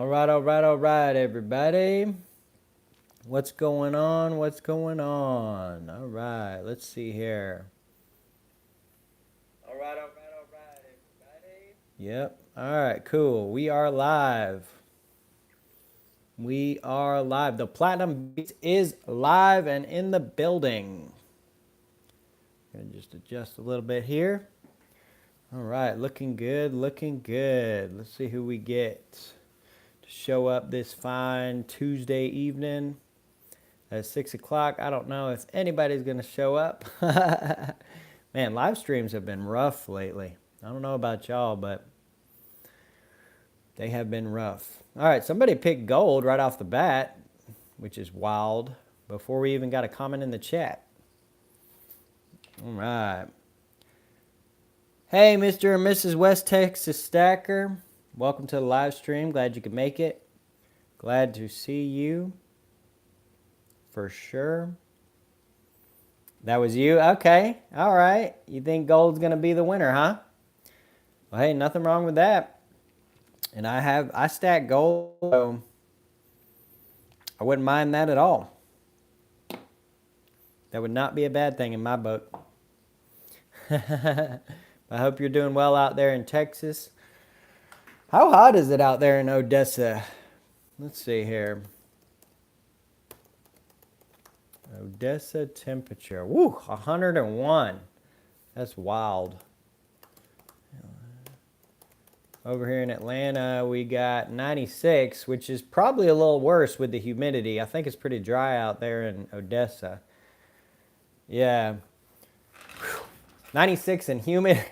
All right, everybody. What's going on? What's going on? All right, let's see here. All right, everybody. Yep. All right, cool. We are live. We are live. The Platinum Beats is live and in the building. Gonna just adjust a little bit here. All right, looking good, looking good. Let's see who we get to show up this fine Tuesday evening at 6 o'clock. I don't know if anybody's going to show up. Man, live streams have been rough lately. I don't know about y'all, but they have been rough. All right, somebody picked gold right off the bat, which is wild, before we even got a comment in the chat. All right. Hey, Mr. and Mrs. West Texas Stacker. Welcome to the live stream. Glad you could make it. Glad to see you. For sure. That was you? Okay. All right. You think gold's going to be the winner, huh? Well, hey, nothing wrong with that. And I stack gold, so I wouldn't mind that at all. That would not be a bad thing in my book. I hope you're doing well out there in Texas. How hot is it out there in Odessa? Let's see here. Odessa temperature. Woo, 101. That's wild. Over here in Atlanta, we got 96, which is probably a little worse with the humidity. I think it's pretty dry out there in Odessa. Yeah. 96 and humid.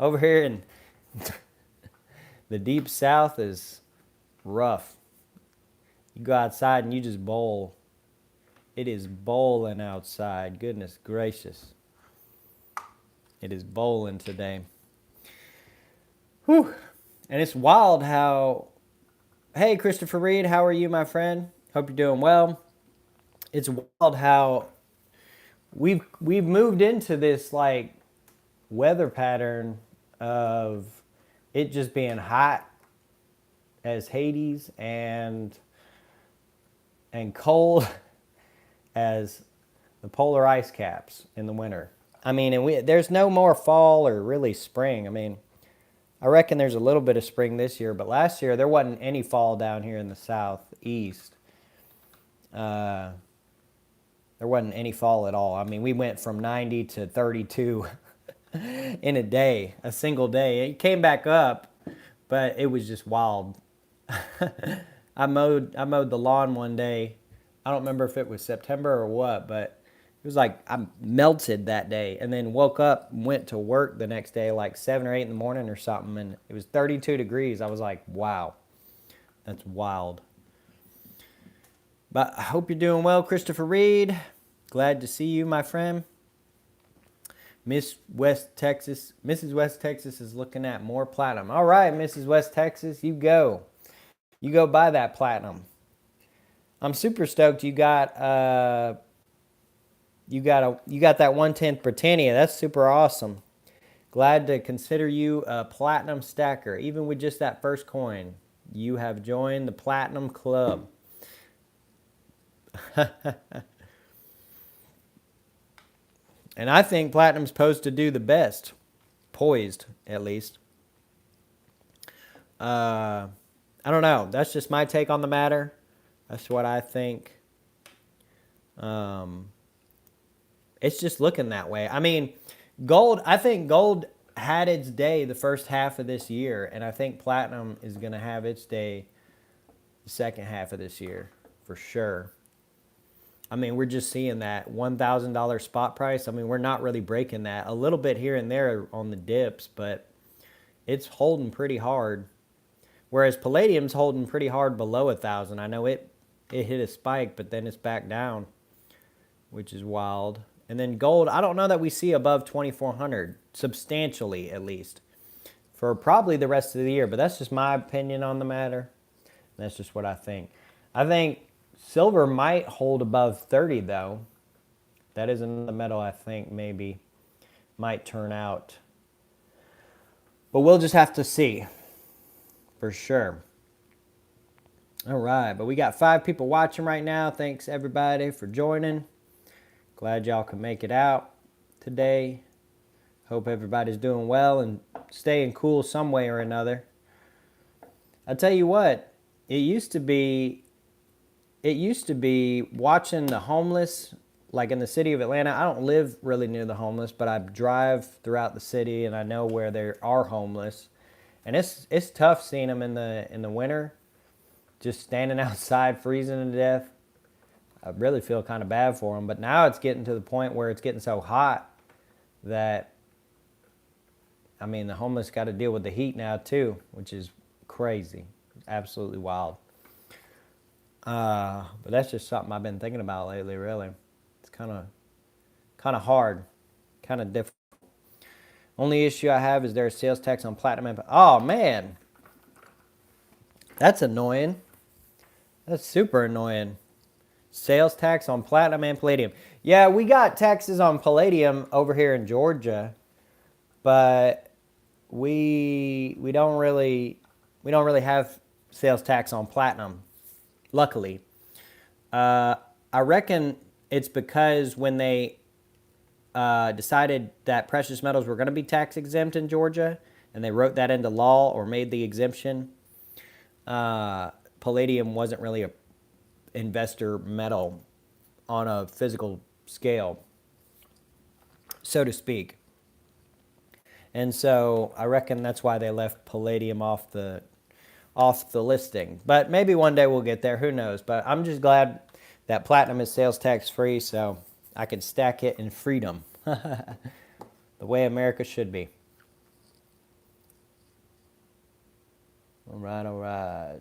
Over here in the deep south is rough. You go outside and you just bowl. It is bowling outside. Goodness gracious. It is bowling today. Whew. And it's wild how... Hey, Christopher Reed, how are you, my friend? Hope you're doing well. It's wild how we've moved into this, like, weather pattern of it just being hot as Hades and cold as the polar ice caps in the winter. I mean, and there's no more fall or really spring. I mean, I reckon there's a little bit of spring this year, but last year there wasn't any fall down here in the southeast. There wasn't any fall at all. I mean, we went from 90 to 32 in a day, a single day. It came back up, but it was just wild. I mowed the lawn one day. I don't remember if it was September or what, but it was like I melted that day, and then woke up and went to work the next day like 7 or 8 in the morning or something, and it was 32 degrees. I was like, wow, that's wild. But I hope you're doing well, Christopher Reed. Glad to see you, my friend. Mrs. West Texas is looking at more platinum. All right, Mrs. West Texas, you go. You go buy that platinum. I'm super stoked you got that 1/10 Britannia. That's super awesome. Glad to consider you a platinum stacker. Even with just that first coin, you have joined the platinum club. And I think platinum's supposed to do the best. Poised, at least. I don't know. That's just my take on the matter. That's what I think. It's just looking that way. I mean, I think gold had its day the first half of this year, and I think platinum is going to have its day the second half of this year, for sure. I mean, we're just seeing that $1,000 spot price. I mean, we're not really breaking that. A little bit here and there on the dips, but it's holding pretty hard. Whereas palladium's holding pretty hard below 1,000. I know it hit a spike, but then it's back down, which is wild. And then gold, I don't know that we see above 2,400, substantially at least, for probably the rest of the year. But that's just my opinion on the matter. That's just what I think. I think silver might hold above 30, though. That is another metal I think maybe might turn out. But we'll just have to see, for sure. All right, but we got 5 people watching right now. Thanks everybody for joining. Glad y'all can make it out today. Hope everybody's doing well and staying cool some way or another. I tell you what, it used to be watching the homeless, like in the city of Atlanta. I don't live really near the homeless, but I drive throughout the city and I know where there are homeless. And it's tough seeing them in the winter, just standing outside freezing to death. I really feel kind of bad for them, but now it's getting to the point where it's getting so hot that, I mean, the homeless got to deal with the heat now too, which is crazy, absolutely wild. But that's just something I've been thinking about lately. Really, it's kind of hard, kind of difficult. Only issue I have is there's sales tax on platinum. Oh man, that's annoying. That's super annoying. Sales tax on platinum and palladium. Yeah, we got taxes on palladium over here in Georgia, but we don't really have sales tax on platinum. Luckily, I reckon it's because when they decided that precious metals were going to be tax exempt in Georgia, and they wrote that into law or made the exemption, palladium wasn't really a investor metal on a physical scale, so to speak. And so I reckon that's why they left palladium off the listing. But maybe one day we'll get there, who knows. But I'm just glad that platinum is sales tax free, so I can stack it in freedom. The way America should be. All right, all right.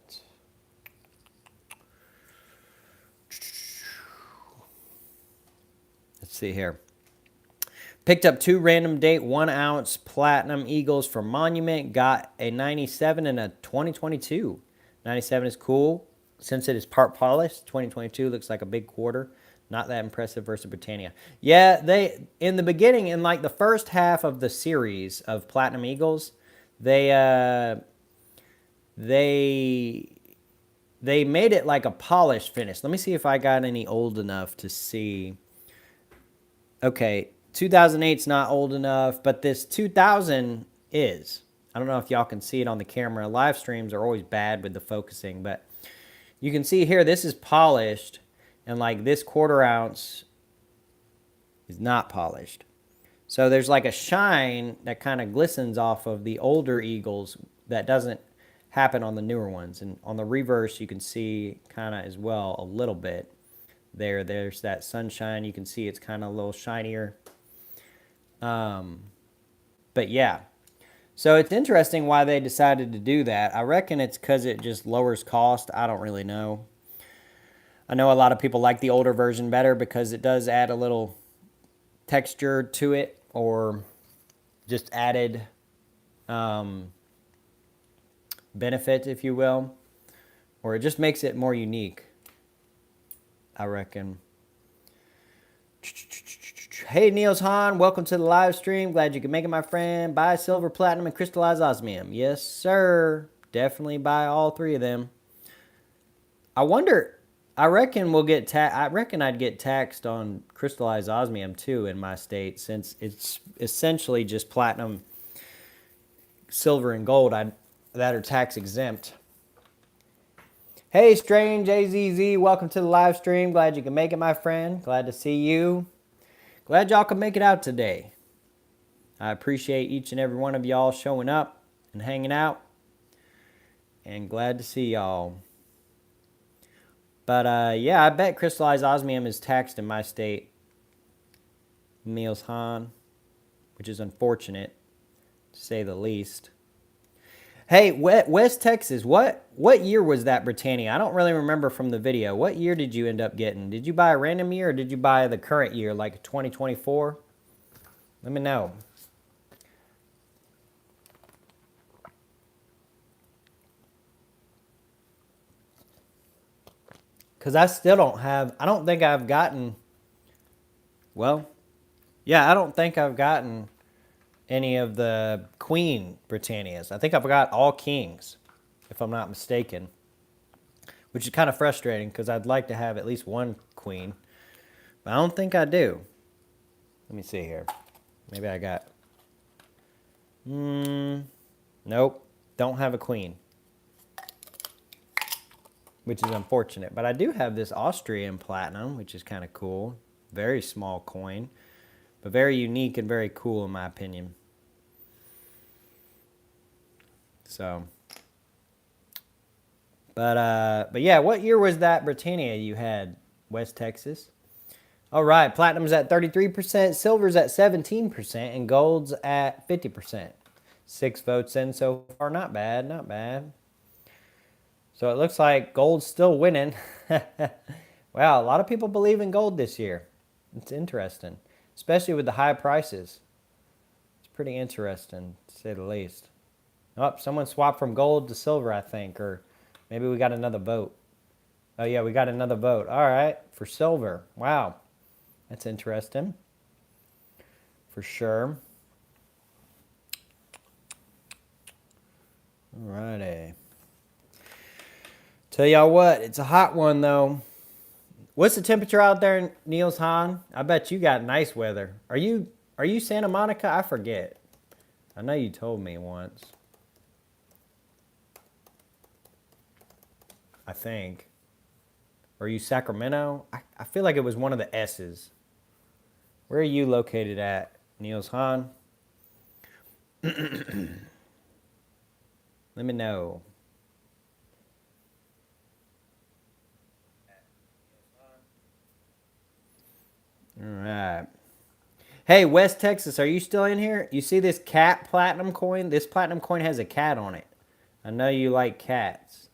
Let's see here. Picked up 2 random date 1 ounce platinum eagles from Monument. Got a 97 and a 2022. 97 is cool since it is part polished. 2022 looks like a big quarter. Not that impressive versus Britannia. Yeah, they in the beginning, in like the first half of the series of Platinum Eagles, they made it like a polished finish. Let me see if I got any old enough to see. Okay, 2008's not old enough, but this 2000 is. I don't know if y'all can see it on the camera. Live streams are always bad with the focusing, but you can see here this is polished, and like this quarter ounce is not polished. So there's like a shine that kind of glistens off of the older eagles that doesn't happen on the newer ones. And on the reverse, you can see kind of as well a little bit. There's that sunshine. You can see it's kind of a little shinier. But yeah. So it's interesting why they decided to do that. I reckon it's because it just lowers cost. I don't really know. I know a lot of people like the older version better because it does add a little texture to it, or just added benefit, if you will. Or it just makes it more unique, I reckon. Hey, Niels Hahn, welcome to the live stream. Glad you could make it, my friend. Buy silver, platinum, and crystallized osmium. Yes, sir. Definitely buy all 3 of them. I wonder, I reckon we'll get I reckon I'd get taxed on crystallized osmium too in my state, since it's essentially just platinum, silver, and gold that are tax exempt. Hey, Strange AZZ, welcome to the live stream. Glad you can make it, my friend. Glad to see you. Glad y'all can make it out today. I appreciate each and every one of y'all showing up and hanging out. And glad to see y'all. But yeah, I bet crystallized osmium is taxed in my state, Niels Hahn, which is unfortunate, to say the least. Hey, West Texas, what year was that Britannia? I don't really remember from the video. What year did you end up getting? Did you buy a random year, or did you buy the current year, like 2024? Let me know. Because I still don't have, I don't think I've gotten, well, yeah, I don't think I've gotten any of the Queen Britannias. I think I've got all Kings, if I'm not mistaken. which is kind of frustrating because I'd like to have at least one queen, but I don't think I do. Let me see here. Maybe I got... Nope. Don't have a queen, which is unfortunate. But I do have this Austrian platinum, which is kind of cool. Very small coin, but very unique and very cool in my opinion. So, but yeah, what year was that Britannia you had, West Texas? All right, platinum's at 33%, silver's at 17%, and gold's at 50%. 6 votes in so far. Not bad, not bad. So it looks like gold's still winning. Wow, a lot of people believe in gold this year. It's interesting, especially with the high prices. It's pretty interesting, to say the least. Oh, someone swapped from gold to silver, I think, or maybe we got another vote. Oh, yeah, we got another vote. All right, for silver. Wow, that's interesting, for sure. All righty. Tell y'all what, it's a hot one, though. What's the temperature out there, Niels Hahn? I bet you got nice weather. Are you Santa Monica? I forget. I know you told me once. I think. Or are you Sacramento? I feel like it was one of the S's. Where are you located at, Niels Hahn? Let me know. All right. Hey, West Texas, are you still in here? You see this cat platinum coin? This platinum coin has a cat on it. I know you like cats,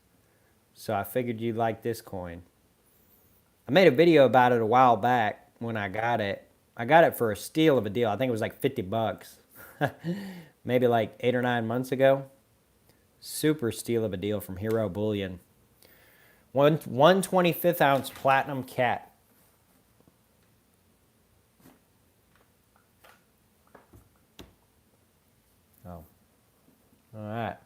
so I figured you'd like this coin. I made a video about it a while back when I got it. I got it for a steal of a deal. I think it was like 50 bucks. Maybe like 8 or 9 months ago. Super steal of a deal from Hero Bullion. 1/25 ounce platinum cat. Oh. All right.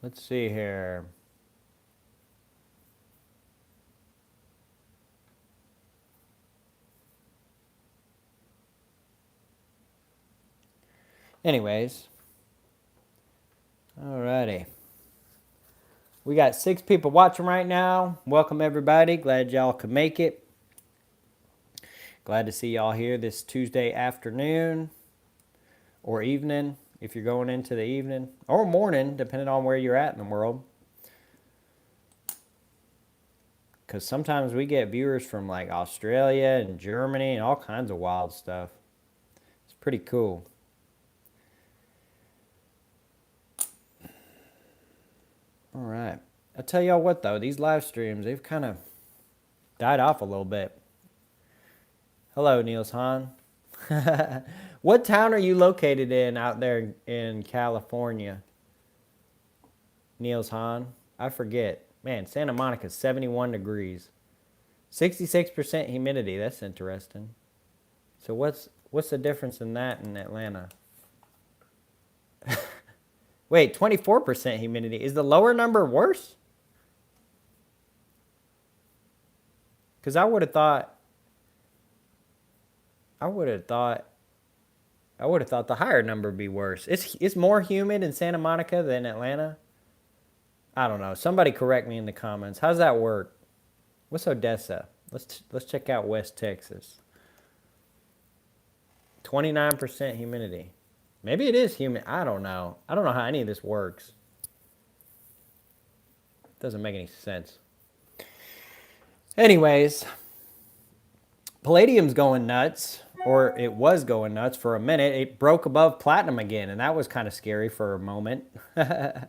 Let's see here. Anyways. Alrighty. We got 6 people watching right now. Welcome everybody. Glad y'all could make it. Glad to see y'all here this Tuesday afternoon or evening if you're going into the evening or morning, depending on where you're at in the world. Because sometimes we get viewers from like Australia and Germany and all kinds of wild stuff. It's pretty cool. All right. I tell y'all what though, these live streams, they've kind of died off a little bit. Hello, Niels Hahn. What town are you located in out there in California? Niels Hahn? I forget. Man, Santa Monica's 71 degrees. 66% humidity. That's interesting. So what's the difference in that in Atlanta? Wait, 24% humidity. Is the lower number worse? Because I would have thought the higher number would be worse. It's more humid in Santa Monica than Atlanta. I don't know. Somebody correct me in the comments. How's that work? What's Odessa? Let's check out West Texas. 29% humidity. Maybe it is humid. I don't know. I don't know how any of this works. Doesn't make any sense. Anyways, palladium's going nuts, or it was going nuts for a minute. It broke above platinum again, and that was kind of scary for a moment. I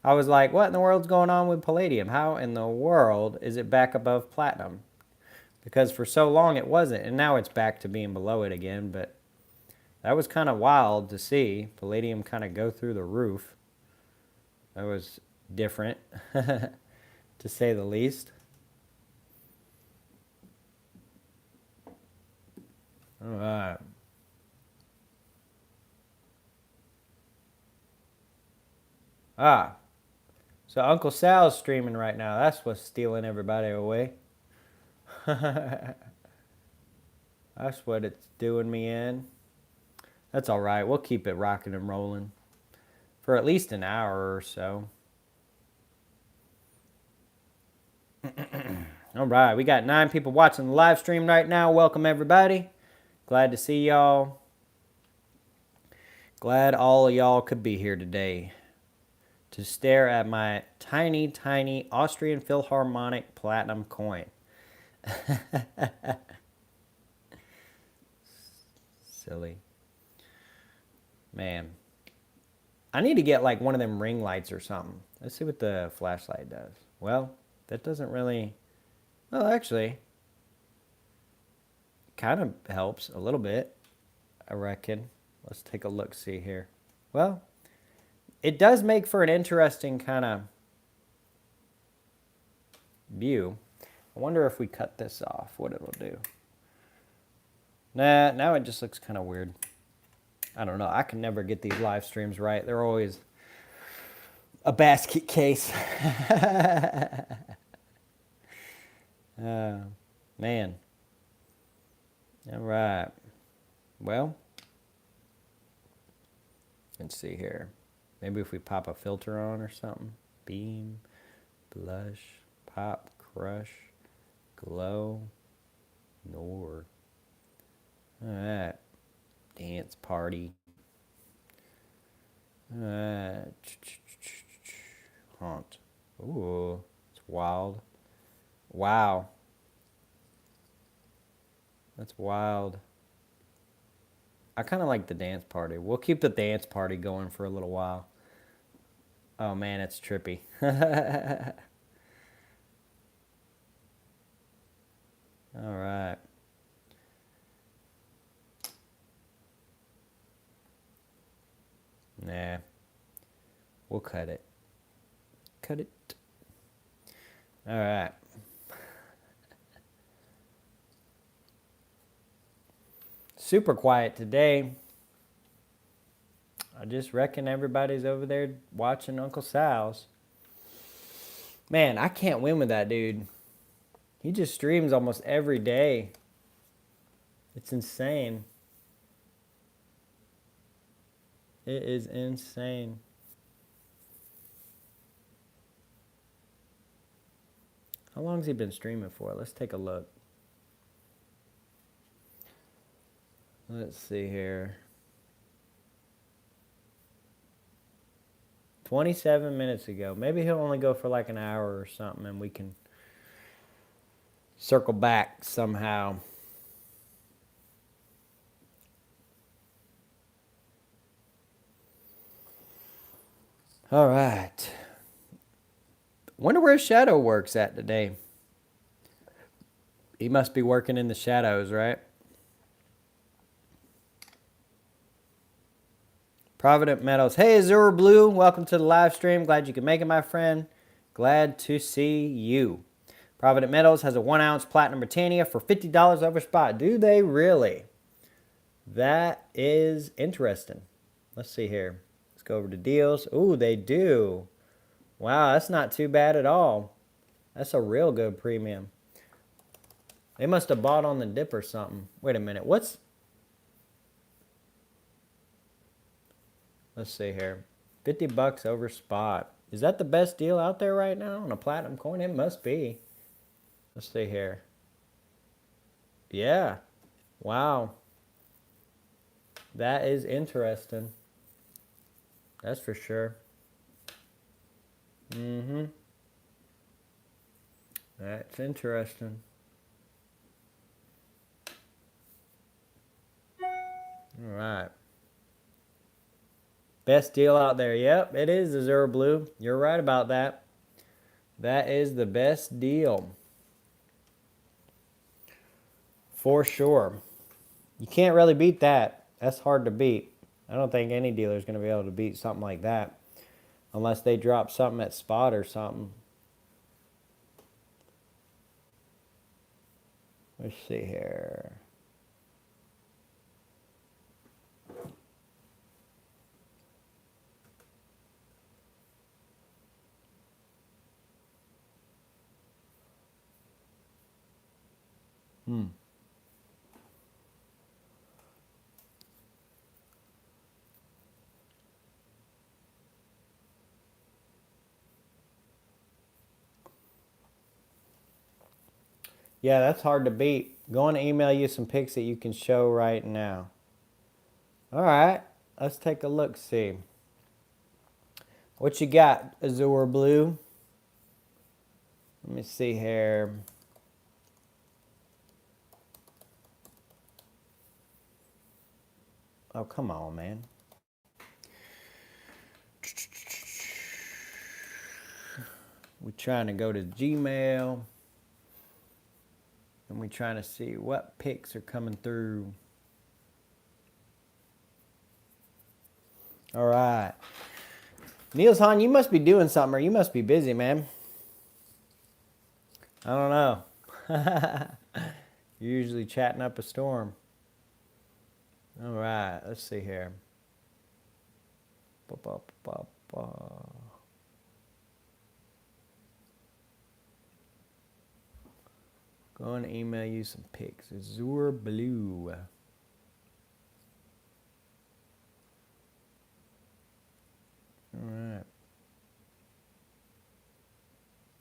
was like, what in the world's going on with palladium? How in the world is it back above platinum? Because for so long it wasn't, and now it's back to being below it again, but that was kind of wild to see palladium kind of go through the roof. That was different, to say the least. All right. Ah, so Uncle Sal's streaming right now. That's what's stealing everybody away. That's what it's doing me in. That's all right. We'll keep it rocking and rolling for at least an hour or so. All right, we got 9 people watching the live stream right now. Welcome, everybody. Glad to see y'all. Glad all of y'all could be here today to stare at my tiny, tiny Austrian Philharmonic Platinum coin. Silly. Man. I need to get like one of them ring lights or something. Let's see what the flashlight does. Well, that doesn't really... Well, actually, kind of helps a little bit, I reckon. Let's take a look, see here. Well, it does make for an interesting kind of view. I wonder if we cut this off, what it'll do. Nah, now it just looks kind of weird. I don't know. I can never get these live streams right. They're always a basket case. Man. All right. Well, let's see here. Maybe if we pop a filter on or something. Beam, blush, pop, crush, glow, Nord. All right. Dance party. All right. Haunt. Ooh, it's wild. Wow. That's wild. I kind of like the dance party. We'll keep the dance party going for a little while. Oh man, it's trippy. All right. Nah. We'll cut it. Cut it. All right. Super quiet today. I just reckon everybody's over there watching Uncle Sal's. Man, I can't win with that dude. He just streams almost every day. It's insane. It is insane. How long has he been streaming for? Let's take a look. Let's see here. 27 minutes ago. Maybe he'll only go for like an hour or something and we can circle back somehow. All right. Wonder where Shadow works at today. He must be working in the shadows, right? Provident Meadows. Hey, Azure Blue. Welcome to the live stream. Glad you could make it, my friend. Glad to see you. Provident Meadows has a 1-ounce Platinum Britannia for $50 over spot. Do they really? That is interesting. Let's see here. Let's go over to deals. Ooh, they do. Wow, that's not too bad at all. That's a real good premium. They must have bought on the dip or something. Wait a minute. Let's see here. $50 over spot. Is that the best deal out there right now on a platinum coin? It must be. Let's see here. Yeah. Wow. That is interesting. That's for sure. That's interesting. All right. Best deal out there. Yep, it is Azure Blue. You're right about that. That is the best deal. For sure. You can't really beat that. That's hard to beat. I don't think any dealer is going to be able to beat something like that. Unless they drop something at spot or something. Let's see here. Hmm. Yeah, that's hard to beat. Going to email you some pics that you can show right now. All right, let's take a look. See what you got, Azure Blue. Let me see here. Oh, come on, man. We're trying to go to Gmail. And we're trying to see what pics are coming through. All right. Niels Hahn, you must be doing something or you must be busy, man. I don't know. You're usually chatting up a storm. All right, let's see here. Going to email you some pics. Azure Blue. All right.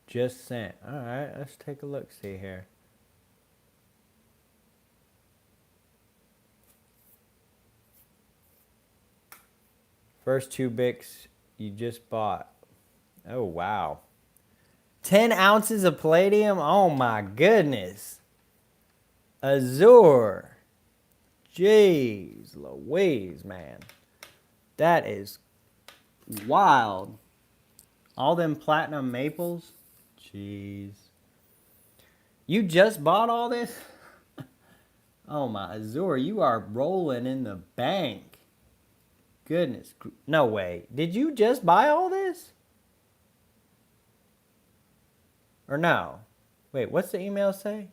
Just sent. All right, let's take a look. See here. First two Bics you just bought. Oh, wow. 10 ounces of palladium? Oh, my goodness. Azure. Jeez Louise, man. That is wild. All them platinum maples? Jeez. You just bought all this? Oh, my Azure, you are rolling in the bank. Goodness. No way. Did you just buy all this? Or no? Wait, what's the email say?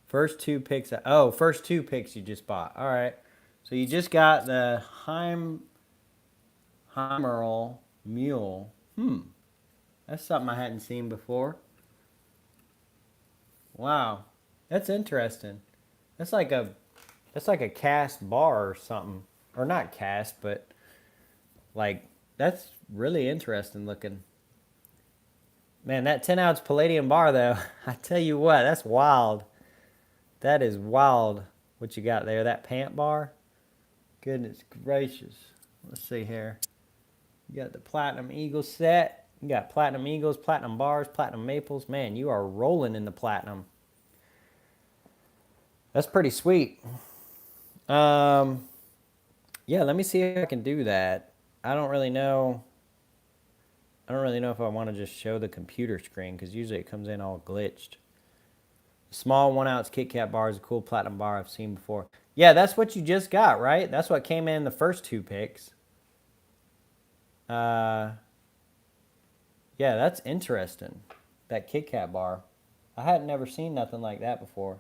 First two picks. Oh, first two picks you just bought. All right. So you just got the Heimerl Mule. That's something I hadn't seen before. Wow. That's interesting. That's like a cast bar or something. Or not cast, but like that's really interesting looking. Man, that 10-ounce palladium bar though, I tell you what, that's wild. That is wild what you got there. That pant bar. Goodness gracious. Let's see here. You got the Platinum Eagle set. You got Platinum Eagles, Platinum Bars, Platinum Maples. Man, you are rolling in the platinum. That's pretty sweet. Yeah, let me see if I can do that. I don't really know. I don't really know if I want to just show the computer screen because usually it comes in all glitched. Small 1-ounce Kit Kat bar is a cool platinum bar I've seen before. Yeah, that's what you just got, right? That's what came in the first two picks. Yeah, that's interesting. That Kit Kat bar. I had never seen nothing like that before.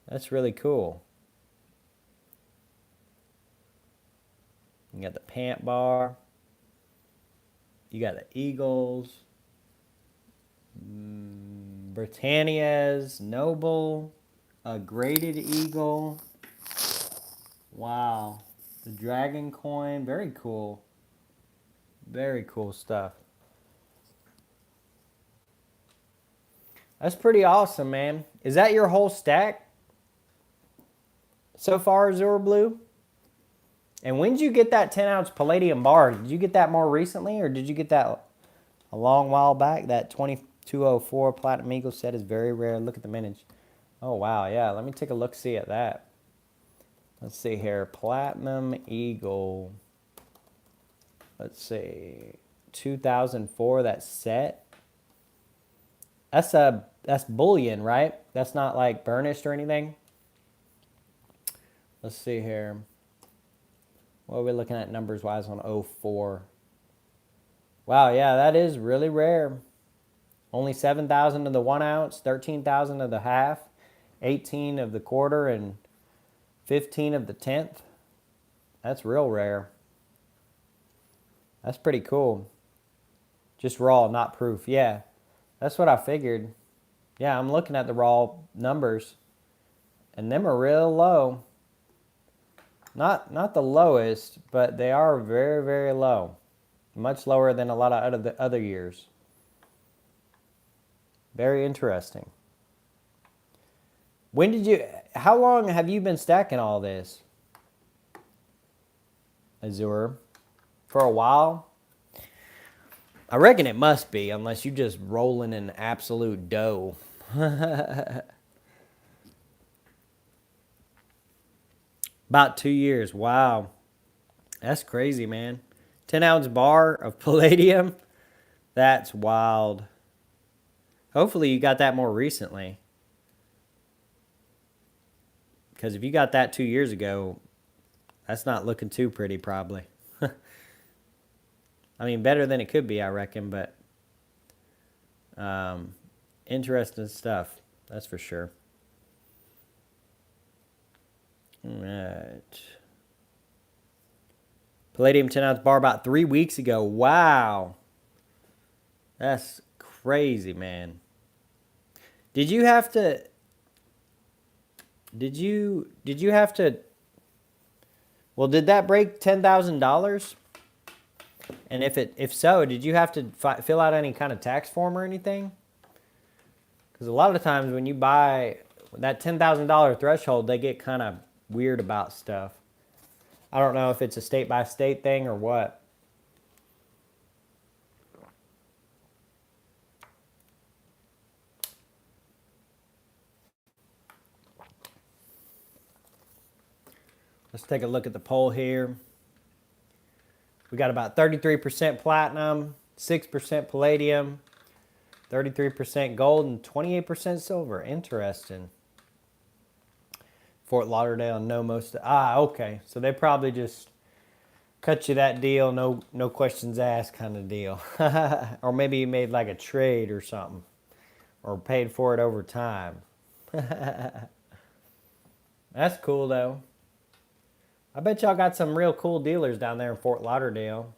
That's really cool. You got the pant bar. You got the Eagles. Britannia's Noble. A graded Eagle. Wow. The Dragon Coin. Very cool. Very cool stuff. That's pretty awesome, man. Is that your whole stack so far, Azure Blue? And when did you get that 10-ounce palladium bar? Did you get that more recently, or did you get that a long while back? That 2204 Platinum Eagle set is very rare. Look at the mintage. Oh, wow. Yeah, let me take a look-see at that. Let's see here. Platinum Eagle. Let's see. 2004, that set. That's bullion, right? That's not like burnished or anything. Let's see here. What are we looking at numbers-wise on 04? Wow, yeah, that is really rare. Only 7,000 of the 1 ounce, 13,000 of the half, 18 of the quarter, and 15 of the tenth. That's real rare. That's pretty cool. Just raw, not proof. Yeah, that's what I figured. Yeah, I'm looking at the raw numbers, and them are real low. Not the lowest, but they are very, very low. Much lower than a lot of other years. Very interesting. How long have you been stacking all this, Azure? For a while? I reckon it must be, unless you're just rolling in absolute dough. About 2 years. Wow. That's crazy, man. 10-ounce bar of palladium? That's wild. Hopefully you got that more recently. Because if you got that 2 years ago, that's not looking too pretty, probably. I mean, better than it could be, I reckon, but interesting stuff. That's for sure. All right. Palladium 10-ounce bar about 3 weeks ago. Wow. That's crazy, man. Did you have to well, did that break $10,000? And if so, did you have to fill out any kind of tax form or anything? Because a lot of times when you buy that $10,000 threshold, they get kind of weird about stuff. I don't know if it's a state by state thing or what. Let's take a look at the poll here. We got about 33% platinum, 6% palladium, 33% gold, and 28% silver. Interesting. Fort Lauderdale know most. Okay. So they probably just cut you that deal, no questions asked kind of deal. Or maybe you made like a trade or something, or paid for it over time. That's cool though. I bet y'all got some real cool dealers down there in Fort Lauderdale.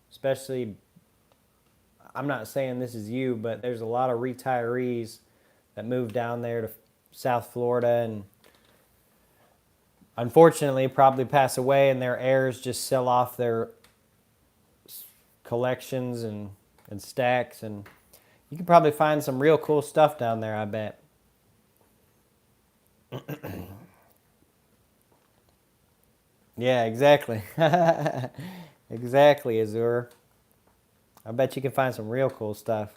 Especially, I'm not saying this is you, but there's a lot of retirees that move down there to South Florida and unfortunately probably pass away, and their heirs just sell off their collections and stacks, and you can probably find some real cool stuff down there, I bet. Yeah, exactly. Exactly, Azure. I bet you can find some real cool stuff,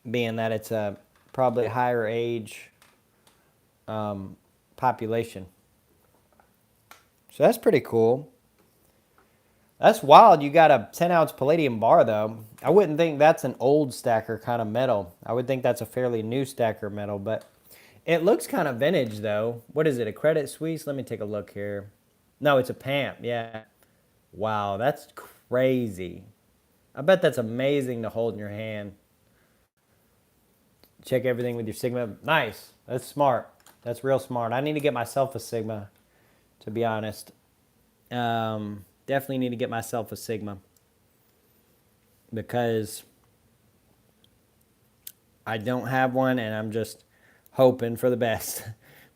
being that it's a probably higher age population. So that's pretty cool. That's wild. You got a 10-ounce palladium bar, though. I wouldn't think that's an old stacker kind of metal. I would think that's a fairly new stacker metal, but it looks kind of vintage, though. What is it, a Credit Suisse? Let me take a look here. No, it's a PAMP, yeah. Wow, that's crazy. I bet that's amazing to hold in your hand. Check everything with your Sigma. Nice. That's smart. That's real smart. I need to get myself a Sigma, to be honest. Definitely need to get myself a Sigma because I don't have one, and I'm just hoping for the best.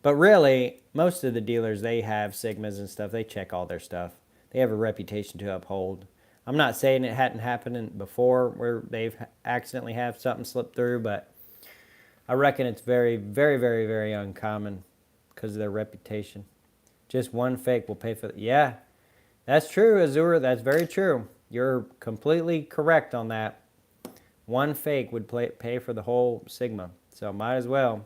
But really, most of the dealers, they have Sigmas and stuff. They check all their stuff. They have a reputation to uphold. I'm not saying it hadn't happened before where they've accidentally have something slip through, but I reckon it's very, very, very, very uncommon because of their reputation. Just one fake will pay for it. Yeah, that's true, Azure. That's very true. You're completely correct on that. One fake would pay for the whole Sigma. So might as well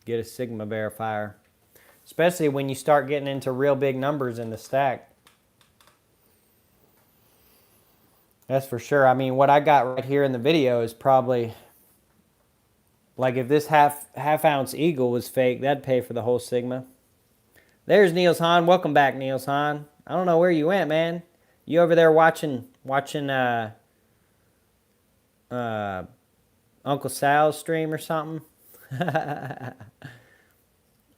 get a Sigma verifier. Especially when you start getting into real big numbers in the stack. That's for sure. I mean, what I got right here in the video is probably, like if this half ounce Eagle was fake, that'd pay for the whole Sigma. There's Niels Hahn. Welcome back, Niels Hahn. I don't know where you went, man. You over there watching Uncle Sal's stream or something?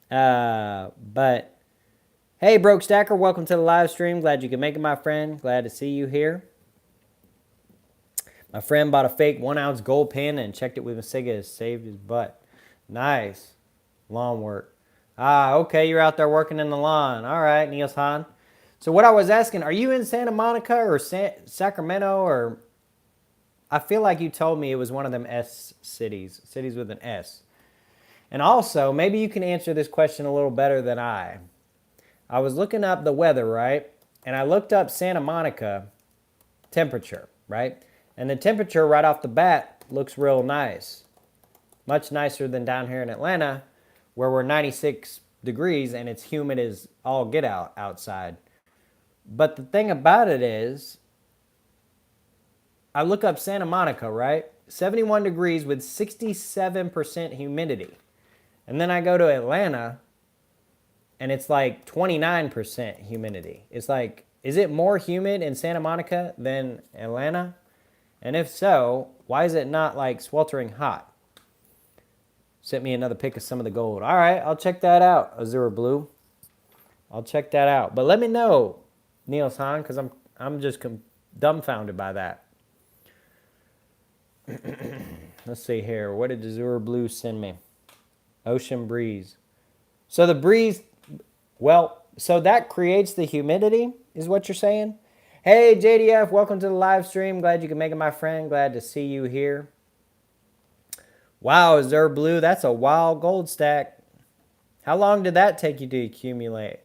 But hey, Broke Stacker, welcome to the live stream. Glad you could make it, my friend. Glad to see you here. My friend bought a fake 1 ounce gold pen and checked it with a Sega. Saved his butt. Nice. Lawn work. Ah, okay, you're out there working in the lawn. All right, Niels Hahn. So what I was asking, are you in Santa Monica or Sacramento, or I feel like you told me it was one of them S cities, cities with an S. And also, maybe you can answer this question a little better than I. I was looking up the weather, right? And I looked up Santa Monica temperature, right? And the temperature right off the bat looks real nice. Much nicer than down here in Atlanta, where we're 96 degrees and it's humid as all get out outside. But the thing about it is, I look up Santa Monica, right? 71 degrees with 67% humidity. And then I go to Atlanta and it's like 29% humidity. It's like, is it more humid in Santa Monica than Atlanta? And if so, why is it not like sweltering hot? Sent me another pic of some of the gold. All right, I'll check that out, Azure Blue. I'll check that out. But let me know, Niels Hahn, because I'm just dumbfounded by that. Let's see here. What did Azure Blue send me? Ocean breeze. So the breeze, well, so that creates the humidity, is what you're saying? Hey, JDF, welcome to the live stream. Glad you can make it, my friend. Glad to see you here. Wow, Azure Blue, that's a wild gold stack. How long did that take you to accumulate?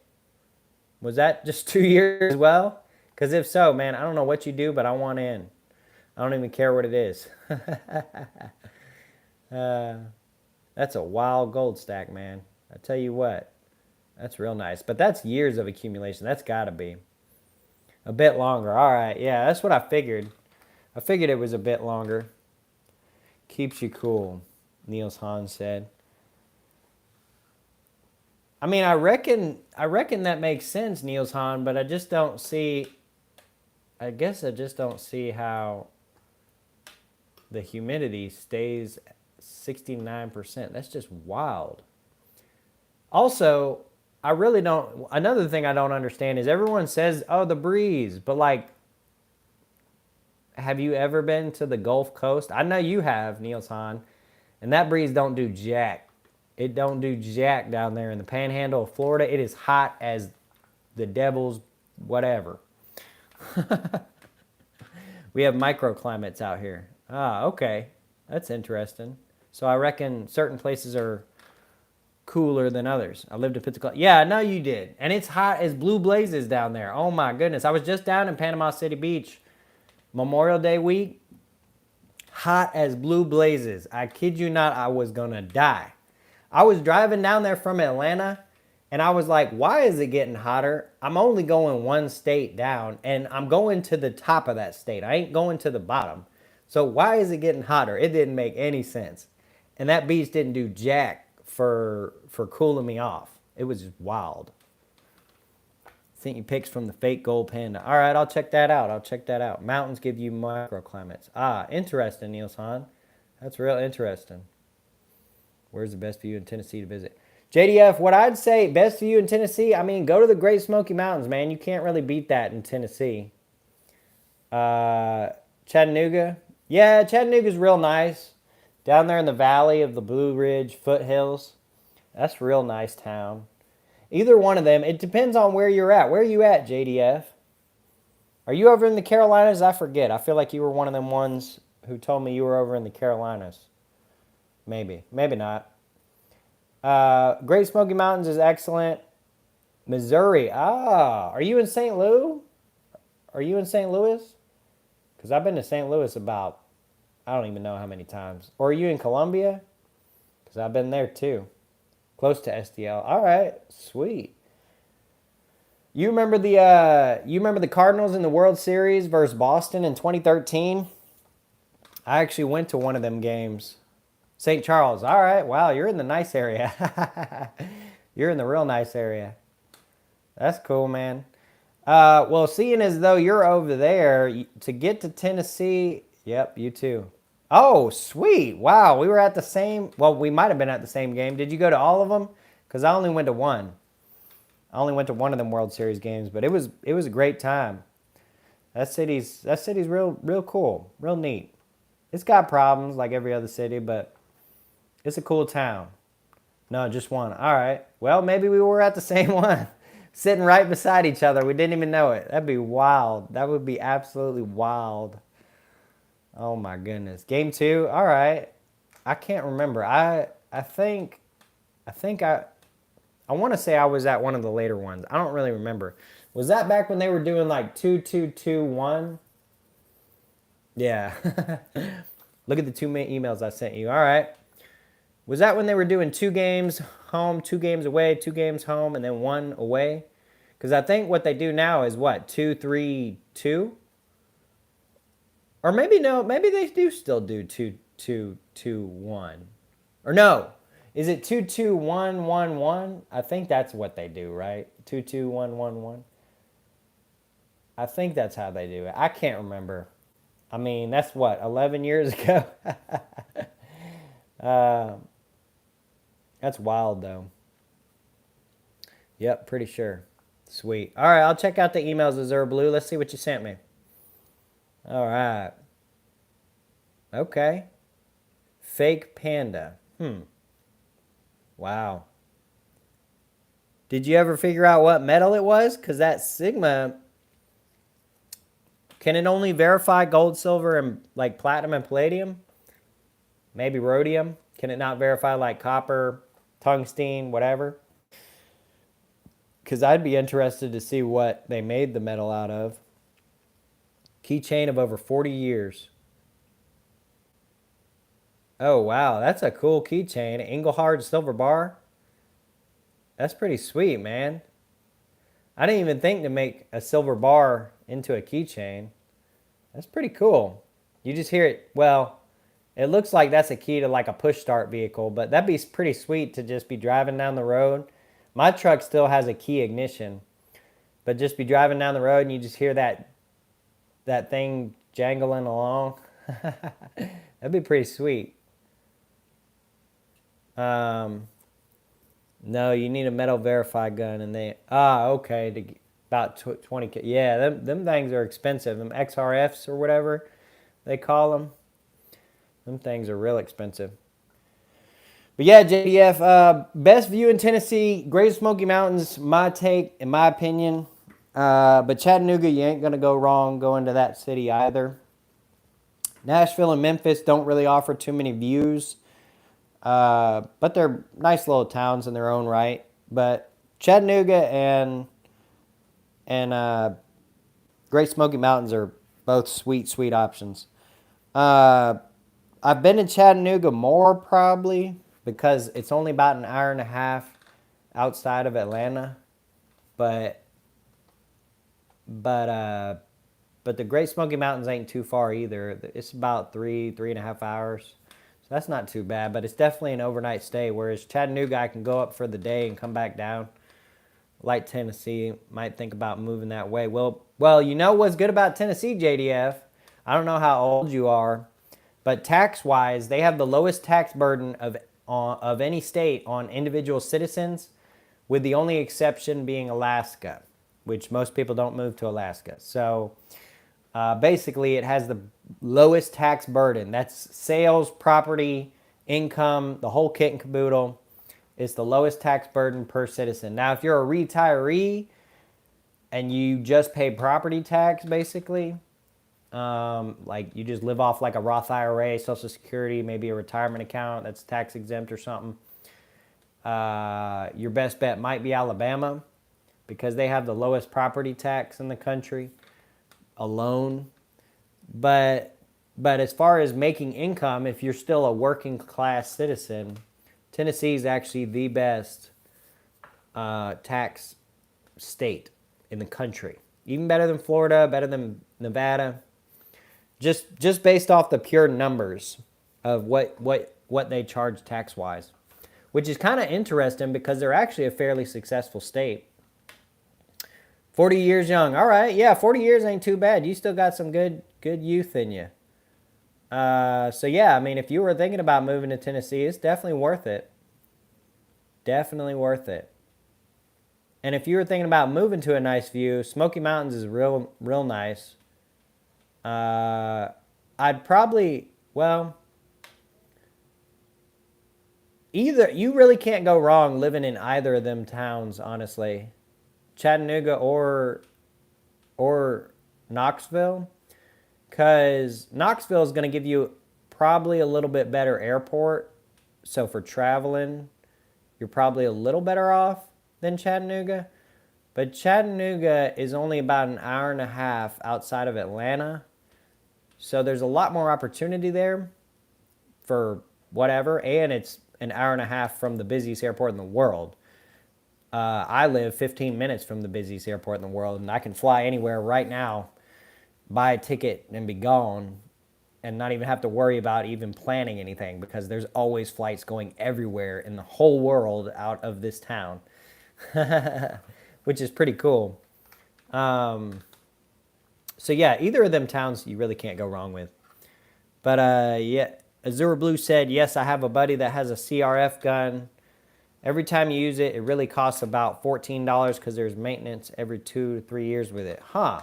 Was that just 2 years as well? Because if so, man, I don't know what you do, but I want in. I don't even care what it is. That's a wild gold stack, man. I tell you what, that's real nice. But that's years of accumulation. That's got to be a bit longer. All right, yeah, that's what I figured. I figured it was a bit longer. Keeps you cool, Niels Hahn said. I mean, I reckon that makes sense, Niels Hahn, but I just don't see, I guess I just don't see how the humidity stays 69%. That's just wild. Also, I really don't, another thing I don't understand is everyone says, oh, the breeze, but like, have you ever been to the Gulf Coast? I know you have, Niels Hahn, and that breeze don't do jack. It don't do jack down there in the panhandle of Florida. It is hot as the devil's whatever. We have microclimates out here. Ah, okay. That's interesting. So I reckon certain places are cooler than others. I lived in Pensacola. Yeah, I know you did. And it's hot as blue blazes down there. Oh my goodness. I was just down in Panama City Beach Memorial Day week. Hot as blue blazes. I kid you not, I was gonna die. I was driving down there from Atlanta and I was like, why is it getting hotter? I'm only going one state down and I'm going to the top of that state. I ain't going to the bottom. So why is it getting hotter? It didn't make any sense. And that beach didn't do jack for cooling me off. It was just wild. Sent you pics from the fake gold panda. All right, I'll check that out. I'll check that out. Mountains give you microclimates. Ah, interesting, Niels Hahn. That's real interesting. Where's the best view in Tennessee to visit? JDF, what I'd say, best view in Tennessee, I mean, go to the Great Smoky Mountains, man. You can't really beat that in Tennessee. Chattanooga. Yeah, Chattanooga's real nice. Down there in the valley of the Blue Ridge foothills. That's a real nice town. Either one of them. It depends on where you're at. Where are you at, JDF? Are you over in the Carolinas? I forget. I feel like you were one of them ones who told me you were over in the Carolinas. Maybe. Maybe not. Great Smoky Mountains is excellent. Missouri. Ah, are you in St. Louis? Are you in St. Louis? Because I've been to St. Louis about, I don't even know how many times. Or are you in Columbia? Because I've been there too. Close to STL. All right, sweet. You remember the Cardinals in the World Series versus Boston in 2013? I actually went to one of them games. St. Charles. All right. Wow, you're in the nice area. You're in the real nice area. That's cool, man. Well, seeing as though you're over there, to get to Tennessee, yep, you too. Oh, sweet. Wow, we were at the same, well, we might have been at the same game. Did you go to all of them? Because I only went to one. I only went to one of them World Series games, but it was a great time. That city's real cool, real neat. It's got problems like every other city, but it's a cool town. No, just one. All right. Well, maybe we were at the same one, sitting right beside each other. We didn't even know it. That'd be wild. That would be absolutely wild. Oh my goodness. Game two. All right. I can't remember. I think I want to say I was at one of the later ones. I don't really remember. Was that back when they were doing like 2-2-2-1? Yeah. Look at the two emails I sent you. All right. Was that when they were doing 2 games home, 2 games away, 2 games home, and then 1 away? Because I think what they do now is what, 2-3-2? Or maybe no, maybe they do still do 2-2-2-1. Or no, is it 2-2-1-1-1? I think that's what they do, right? 2-2-1-1-1. I think that's how they do it. I can't remember. I mean, that's what, 11 years ago? uh, that's wild, though. Yep, pretty sure. Sweet. All right, I'll check out the emails, Azure Blue. Let's see what you sent me. All right. Okay. Fake panda. Wow. Did you ever figure out what metal it was? Because that Sigma, can it only verify gold, silver, and like platinum and palladium? Maybe rhodium? Can it not verify like copper, tungsten, whatever? Because I'd be interested to see what they made the metal out of. Keychain of over 40 years. Oh, wow. That's a cool keychain. Engelhard silver bar. That's pretty sweet, man. I didn't even think to make a silver bar into a keychain. That's pretty cool. You just hear it. Well, it looks like that's a key to like a push start vehicle, but that'd be pretty sweet to just be driving down the road. My truck still has a key ignition, but just be driving down the road and you just hear that thing jangling along. That'd be pretty sweet. No, you need a metal verified gun, and okay, about 20K. Yeah, them things are expensive. Them XRFs or whatever they call them. Them things are real expensive. But yeah, JDF, best view in Tennessee, Great Smoky Mountains, my take, in my opinion. But Chattanooga, you ain't going to go wrong going to that city either. Nashville and Memphis don't really offer too many views. But they're nice little towns in their own right. But Chattanooga and Great Smoky Mountains are both sweet, sweet options. I've been in Chattanooga more probably because it's only about an hour and a half outside of Atlanta. But the Great Smoky Mountains ain't too far either. It's about 3.5 hours. So that's not too bad, but it's definitely an overnight stay, whereas Chattanooga, I can go up for the day and come back down. Like Tennessee, might think about moving that way. Well, you know what's good about Tennessee, JDF? I don't know how old you are, but tax-wise, they have the lowest tax burden of any state on individual citizens, with the only exception being Alaska, which most people don't move to Alaska. So basically, it has the lowest tax burden. That's sales, property, income, the whole kit and caboodle. It's the lowest tax burden per citizen. Now, if you're a retiree and you just pay property tax, basically, like you just live off like a Roth IRA, Social Security, maybe a retirement account that's tax exempt or something, your best bet might be Alabama because they have the lowest property tax in the country alone. But as far as making income, if you're still a working class citizen, Tennessee is actually the best tax state in the country. Even better than Florida, better than Nevada. Just based off the pure numbers of what they charge tax-wise, which is kind of interesting because they're actually a fairly successful state. 40 years young. All right, yeah, 40 years ain't too bad. You still got some good youth in you. So yeah, I mean, if you were thinking about moving to Tennessee, it's definitely worth it. Definitely worth it. And if you were thinking about moving to a nice view, Smoky Mountains is real nice. I'd probably Well, either you really can't go wrong living in either of them towns, honestly. Chattanooga or Knoxville, because Knoxville is going to give you probably a little bit better airport. So for traveling, you're probably a little better off than Chattanooga. But Chattanooga is only about an hour and a half outside of Atlanta. So there's a lot more opportunity there for whatever. And it's an hour and a half from the busiest airport in the world. I live 15 minutes from the busiest airport in the world, and I can fly anywhere right now, buy a ticket, and be gone, and not even have to worry about even planning anything because there's always flights going everywhere in the whole world out of this town, which is pretty cool. So yeah, either of them towns you really can't go wrong with. But yeah, Azure Blue said, yes, I have a buddy that has a CRF gun. Every time you use it, it really costs about $14 because there's maintenance every 2 to 3 years with it. Huh.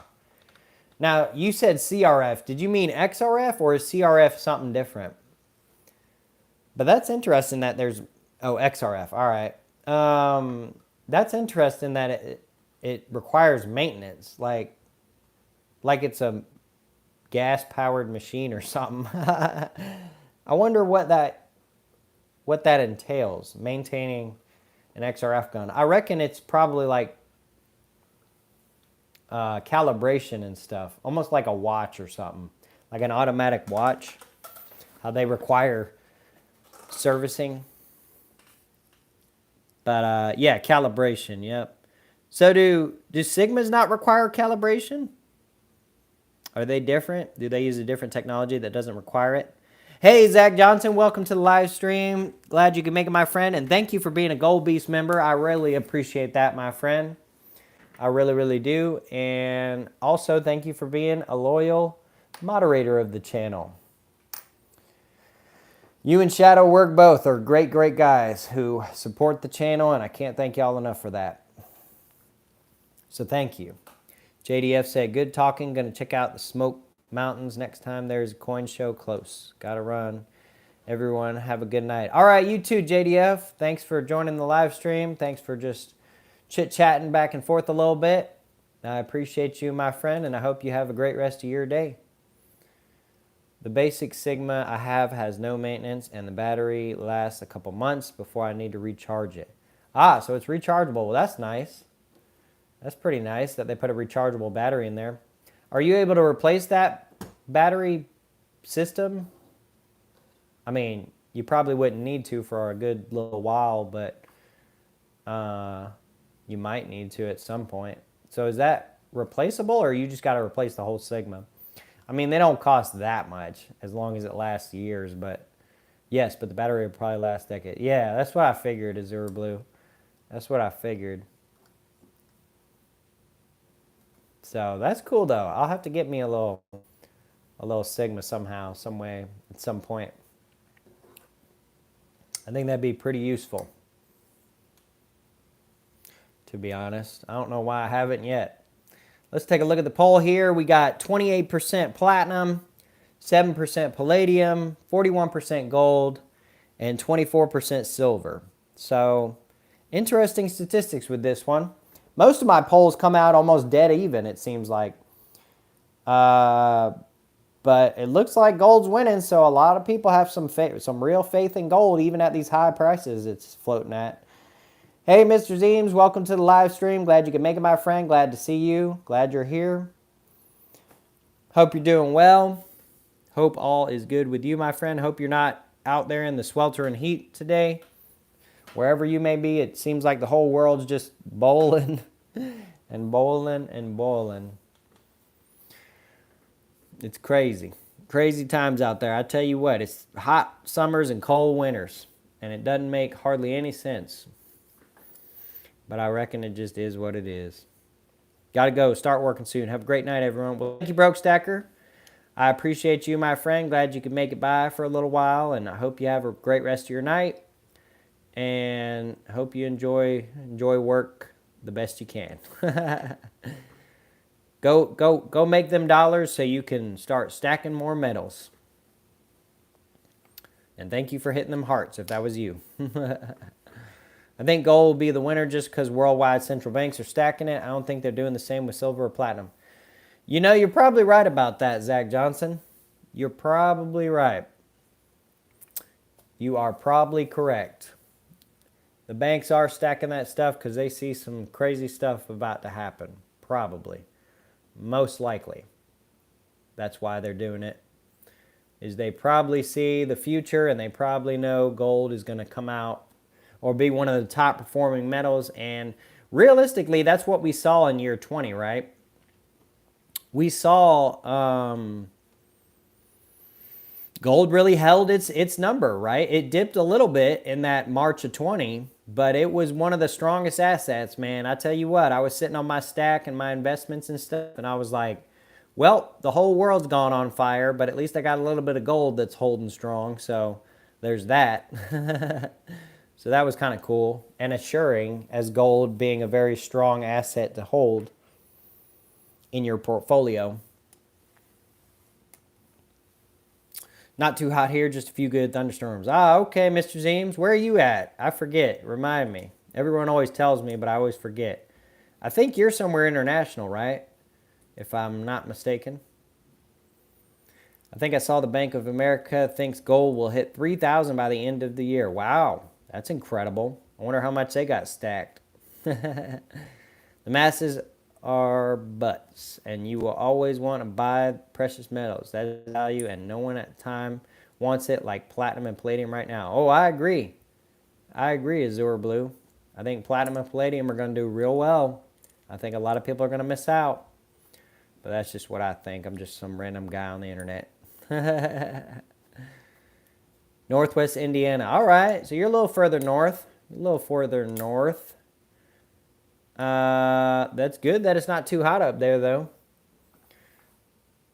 Now, you said CRF. Did you mean XRF or is CRF something different? But that's interesting that there's... Oh, XRF. All right. That's interesting that it requires maintenance. Like it's a gas-powered machine or something. I wonder what that entails, maintaining an XRF gun. I reckon it's probably like calibration and stuff, almost like a watch or something, like an automatic watch, how they require servicing. But yeah, calibration, yep. So do Sigmas not require calibration? Are they different? Do they use a different technology that doesn't require it? Hey, Zach Johnson, welcome to the live stream. Glad you could make it, my friend. And thank you for being a Gold Beast member. I really appreciate that, my friend. I really, really do. And also, thank you for being a loyal moderator of the channel. You and Shadow Work both are great, great guys who support the channel, and I can't thank y'all enough for that. So thank you. JDF said, good talking. Going to check out the Smoke Mountains next time there's a coin show close. Gotta run. Everyone have a good night. All right, you too, JDF. Thanks for joining the live stream. Thanks for just chit-chatting back and forth a little bit. I appreciate you, my friend, and I hope you have a great rest of your day. The basic Sigma I have has no maintenance, and the battery lasts a couple months before I need to recharge it. Ah, so it's rechargeable. Well, that's nice. That's pretty nice that they put a rechargeable battery in there. Are you able to replace that battery system? I mean, you probably wouldn't need to for a good little while, but you might need to at some point. So is that replaceable, or you just got to replace the whole Sigma? I mean, they don't cost that much as long as it lasts years, but yes, but the battery will probably last decades. Yeah, that's what I figured, Azure Blue. That's what I figured. So that's cool though. I'll have to get me a little Sigma somehow, some way, at some point. I think that'd be pretty useful, to be honest. I don't know why I haven't yet. Let's take a look at the poll here. We got 28% platinum, 7% palladium, 41% gold, and 24% silver. So interesting statistics with this one. Most of my polls come out almost dead even, it seems like. But it looks like gold's winning, so a lot of people have some real faith in gold, even at these high prices it's floating at. Hey, Mr. Zeems, welcome to the live stream. Glad you could make it, my friend. Glad to see you. Glad you're here. Hope you're doing well. Hope all is good with you, my friend. Hope you're not out there in the sweltering heat today. Wherever you may be, it seems like the whole world's just bowling and bowling and boiling. It's crazy. Crazy times out there. I tell you what, it's hot summers and cold winters, and it doesn't make hardly any sense. But I reckon it just is what it is. Got to go. Start working soon. Have a great night, everyone. Well, thank you, Broke Stacker. I appreciate you, my friend. Glad you could make it by for a little while, and I hope you have a great rest of your night. And hope you enjoy work the best you can. Go make them dollars so you can start stacking more medals. And thank you for hitting them hearts if that was you. I think gold will be the winner just because worldwide central banks are stacking it. I don't think they're doing the same with silver or platinum. You know, you're probably right about that, Zach Johnson. You're probably right. You are probably correct. The banks are stacking that stuff because they see some crazy stuff about to happen. Probably. Most likely. That's why they're doing it. Is they probably see the future and they probably know gold is going to come out or be one of the top performing metals. And realistically, that's what we saw in year 20, right? We saw gold really held its number, right? It dipped a little bit in that March of 20, but it was one of the strongest assets, man. I tell you what, I was sitting on my stack and my investments and stuff, and I was like, well, the whole world's gone on fire, but at least I got a little bit of gold that's holding strong, so there's that. So that was kind of cool and assuring, as gold being a very strong asset to hold in your portfolio. Not too hot here, just a few good thunderstorms. Ah, okay, Mr. Zeems, where are you at? I forget. Remind me. Everyone always tells me, but I always forget. I think you're somewhere international, right? If I'm not mistaken. I think I saw the Bank of America thinks gold will hit 3,000 by the end of the year. Wow, that's incredible. I wonder how much they got stacked. The masses are butts, and you will always want to buy precious metals. That is value, and no one at the time wants it like platinum and palladium right now. Oh, I agree. I agree, Azure Blue. I think platinum and palladium are going to do real well. I think a lot of people are going to miss out. But that's just what I think. I'm just some random guy on the internet. Northwest Indiana. All right, so you're a little further north. A little further north. That's good that it's not too hot up there, though.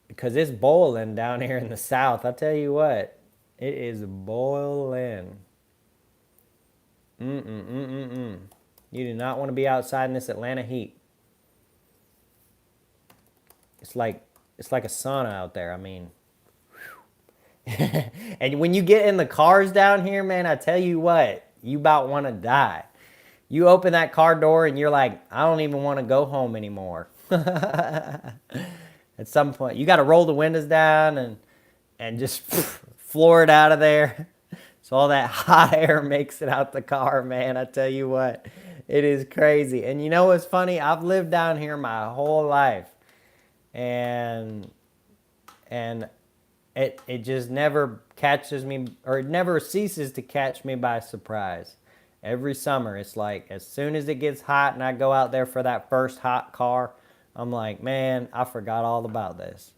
Because it's boiling down here in the south. I'll tell you what. It is boiling. You do not want to be outside in this Atlanta heat. It's like a sauna out there. I mean, and when you get in the cars down here, man, I tell you what, you about want to die. You open that car door and you're like, I don't even want to go home anymore. At some point, you got to roll the windows down and just floor it out of there. So all that hot air makes it out the car, man. I tell you what, it is crazy. And you know what's funny? I've lived down here my whole life. And it just never catches me, or it never ceases to catch me by surprise. Every summer, it's like as soon as it gets hot and I go out there for that first hot car, I'm like, man, I forgot all about this.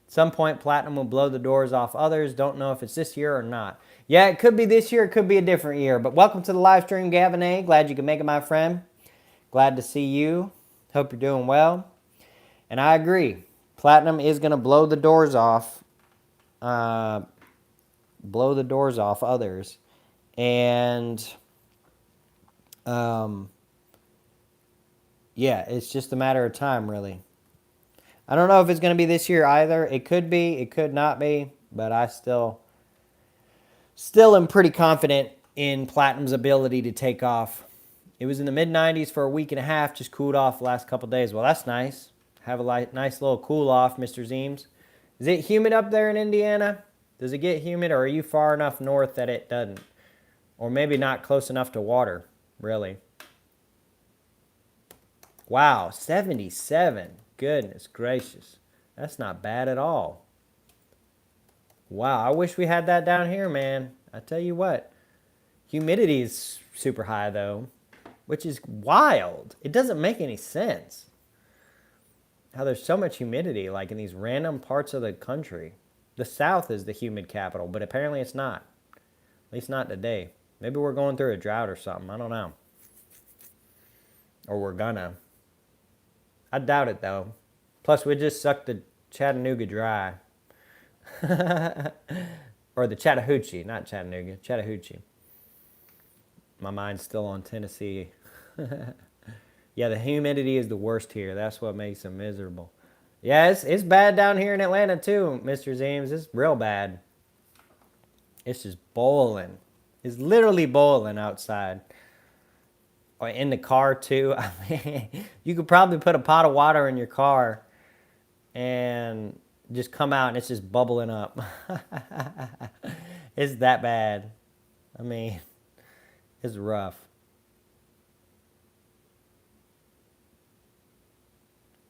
At some point, platinum will blow the doors off others. Don't know if it's this year or not. Yeah, it could be this year. It could be a different year. But welcome to the live stream, Gavin A. Glad you could make it, my friend. Glad to see you. Hope you're doing well. And I agree. Platinum is going to blow the doors off. Blow the doors off others. And yeah, it's just a matter of time, really. I don't know if it's going to be this year either. It could be. It could not be. But I still am pretty confident in platinum's ability to take off. It was in the mid-90s for a week and a half. Just cooled off the last couple of days. Well, that's nice. Have a nice little cool off, Mr. Zeems. Is it humid up there in Indiana? Does it get humid, or are you far enough north that it doesn't? Or maybe not close enough to water, really. Wow, 77. Goodness gracious. That's not bad at all. Wow, I wish we had that down here, man. I tell you what. Humidity is super high, though, which is wild. It doesn't make any sense how there's so much humidity, like in these random parts of the country. The South is the humid capital, but apparently it's not. At least not today. Maybe we're going through a drought or something. I don't know. Or we're gonna. I doubt it, though. Plus, we just sucked the Chattanooga dry. Or the Chattahoochee, not Chattanooga. Chattahoochee. My mind's still on Tennessee. Yeah, the humidity is the worst here. That's what makes them miserable. Yeah, it's bad down here in Atlanta, too, Mr. Zeems. It's real bad. It's just boiling. It's literally boiling outside. Or in the car too. I mean, you could probably put a pot of water in your car and just come out and it's just bubbling up. It's that bad. I mean, it's rough.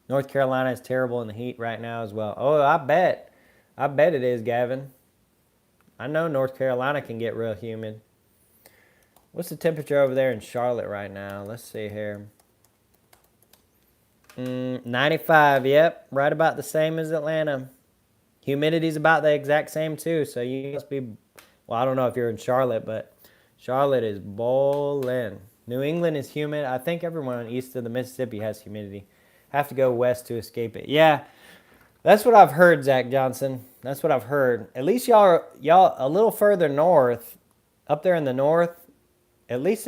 North Carolina is terrible in the heat right now as well. Oh, I bet. I bet it is, Gavin. I know North Carolina can get real humid. What's the temperature over there in Charlotte right now? Let's see here. 95, yep. Right about the same as Atlanta. Humidity's about the exact same too, so you must be, well, I don't know if you're in Charlotte, but Charlotte is boiling. New England is humid. I think everyone east of the Mississippi has humidity. Have to go west to escape it. Yeah, that's what I've heard, Zach Johnson. That's what I've heard. At least y'all a little further north, up there in the north. At least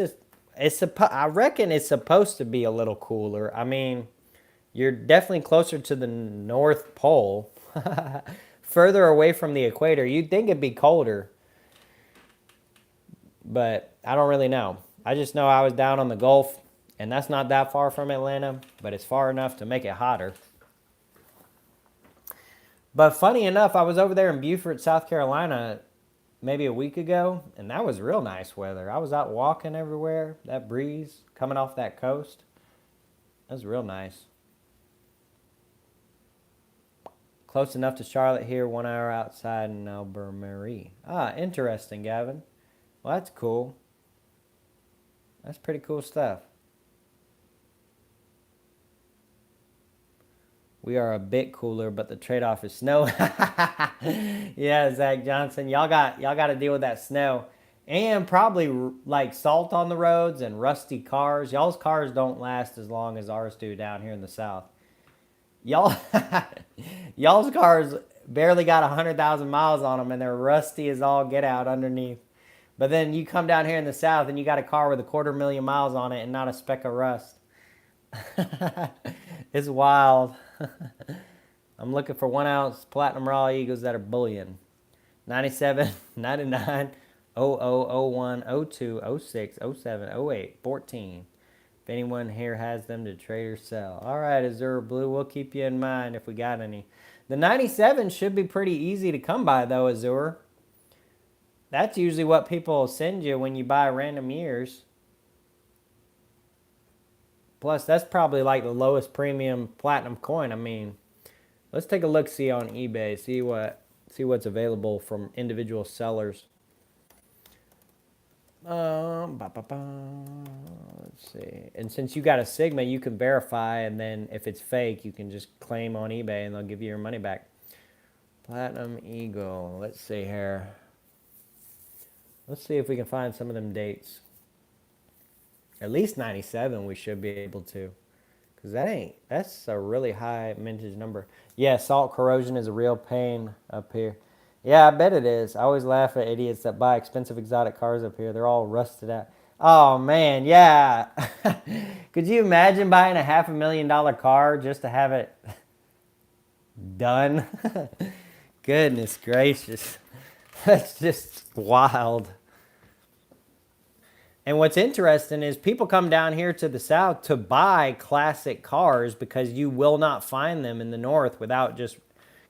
I reckon it's supposed to be a little cooler. I mean, you're definitely closer to the North Pole, further away from the equator. You'd think it'd be colder, but I don't really know. I just know I was down on the Gulf, and that's not that far from Atlanta, but it's far enough to make it hotter. But funny enough, I was over there in Beaufort, South Carolina, maybe a week ago, and that was real nice weather. I was out walking everywhere, that breeze coming off that coast. That was real nice. Close enough to Charlotte here, 1 hour outside in Albemarle. Ah, interesting, Gavin. Well, that's cool. That's pretty cool stuff. We are a bit cooler, but the trade-off is snow. Yeah, Zach Johnson, y'all got to deal with that snow, and probably like salt on the roads and rusty cars. Y'all's cars don't last as long as ours do down here in the South. Y'all, y'all's cars barely got 100,000 miles on them, and they're rusty as all get out underneath. But then you come down here in the South, and you got a car with 250,000 miles on it, and not a speck of rust. It's wild. I'm looking for 1 ounce platinum raw eagles that are bullion. 97, 99, 00, 01, 02, 06, 07, 08, 14. If anyone here has them to trade or sell. All right, Azure Blue, we'll keep you in mind if we got any. The 97 should be pretty easy to come by, though, Azure. That's usually what people send you when you buy random years. Plus, that's probably like the lowest premium platinum coin. I mean, let's take a look-see on eBay, see what's available from individual sellers. Let's see. And since you got a Sigma, you can verify, and then if it's fake, you can just claim on eBay, and they'll give you your money back. Platinum Eagle. Let's see here. Let's see if we can find some of them dates. At least 97 we should be able to. Because that's a really high mintage number. Yeah, salt corrosion is a real pain up here. Yeah, I bet it is. I always laugh at idiots that buy expensive exotic cars up here. They're all rusted out. Oh, man, yeah. Could you imagine buying a $500,000 car just to have it done? Goodness gracious. That's just wild. And what's interesting is people come down here to the South to buy classic cars because you will not find them in the North without just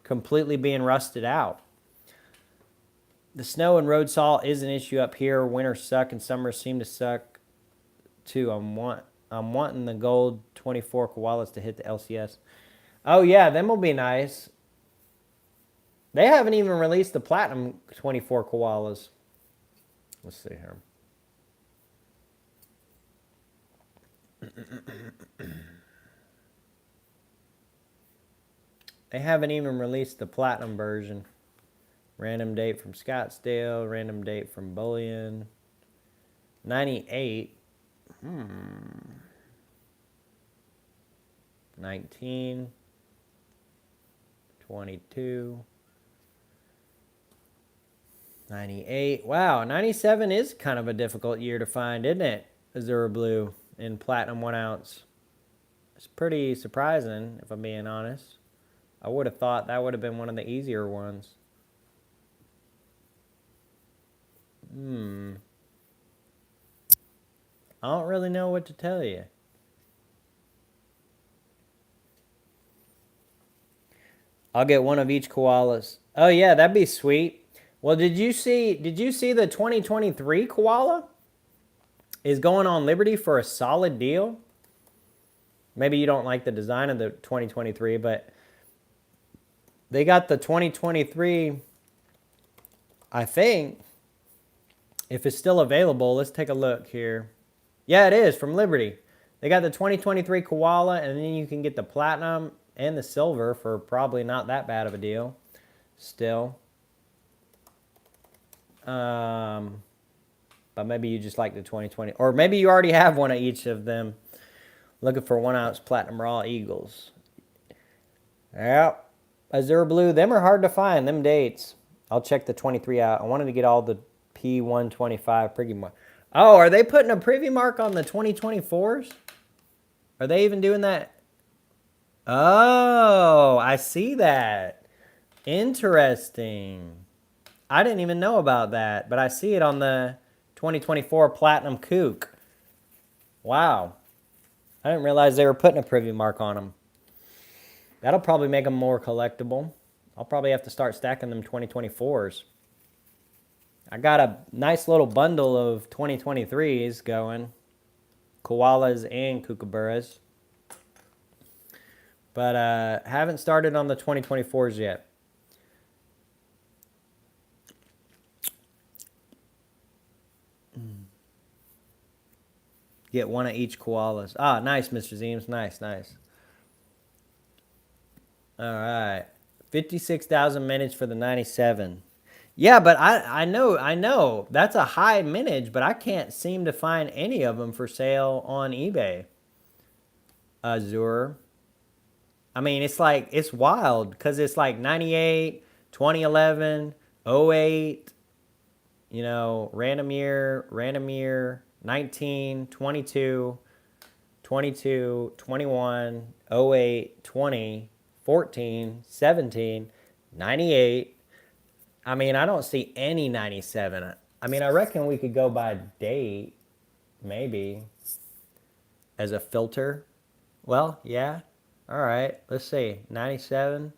completely being rusted out. The snow and road salt is an issue up here. Winters suck and summers seem to suck too. I'm wanting the gold 24 koalas to hit the LCS. Oh yeah, them will be nice. They haven't even released the platinum 24 koalas. Let's see here. They haven't even released the platinum version. Random date from Scottsdale. Random date from Bullion. 98. 19. 22. 98. Wow, 97 is kind of a difficult year to find, isn't it? Azure Blue in platinum 1 ounce. It's pretty surprising, if I'm being honest. I would have thought that would have been one of the easier ones. I don't really know what to tell you. I'll get one of each koalas. Oh yeah, that'd be sweet. Well, did you see the 2023 koala is going on Liberty for a solid deal? Maybe you don't like the design of the 2023, but they got the 2023, I think, if it's still available. Let's take a look here. Yeah, it is from Liberty. They got the 2023 koala, and then you can get the platinum and the silver for probably not that bad of a deal still. But maybe you just like the 2020, or maybe you already have one of each of them. Looking for 1 ounce platinum raw eagles. Yep. Azure blue, them are hard to find, them dates. I'll check the 23 out. I wanted to get all the P125 preview mark. Oh, are they putting a preview mark on the 2024s? Are they even doing that? Oh, I see that. Interesting. I didn't even know about that, but I see it on the 2024 Platinum Kook. Wow. I didn't realize they were putting a preview mark on them. That'll probably make them more collectible. I'll probably have to start stacking them 2024s. I got a nice little bundle of 2023s going. Koalas and kookaburras. But haven't started on the 2024s yet. Get one of each koalas. Ah, nice, Mr. Zeems. Nice, nice. All right. 56,000 minutes for the 97. Yeah, but I know. That's a high mintage, but I can't seem to find any of them for sale on eBay. Azure. I mean, it's wild because it's like 98, 2011, 08, random year, 19, 22, 22, 21, 08, 20, 14, 17, 98. I mean, I don't see any 97. I mean, I reckon we could go by date, maybe, as a filter. Well, yeah. All right, let's see. 97.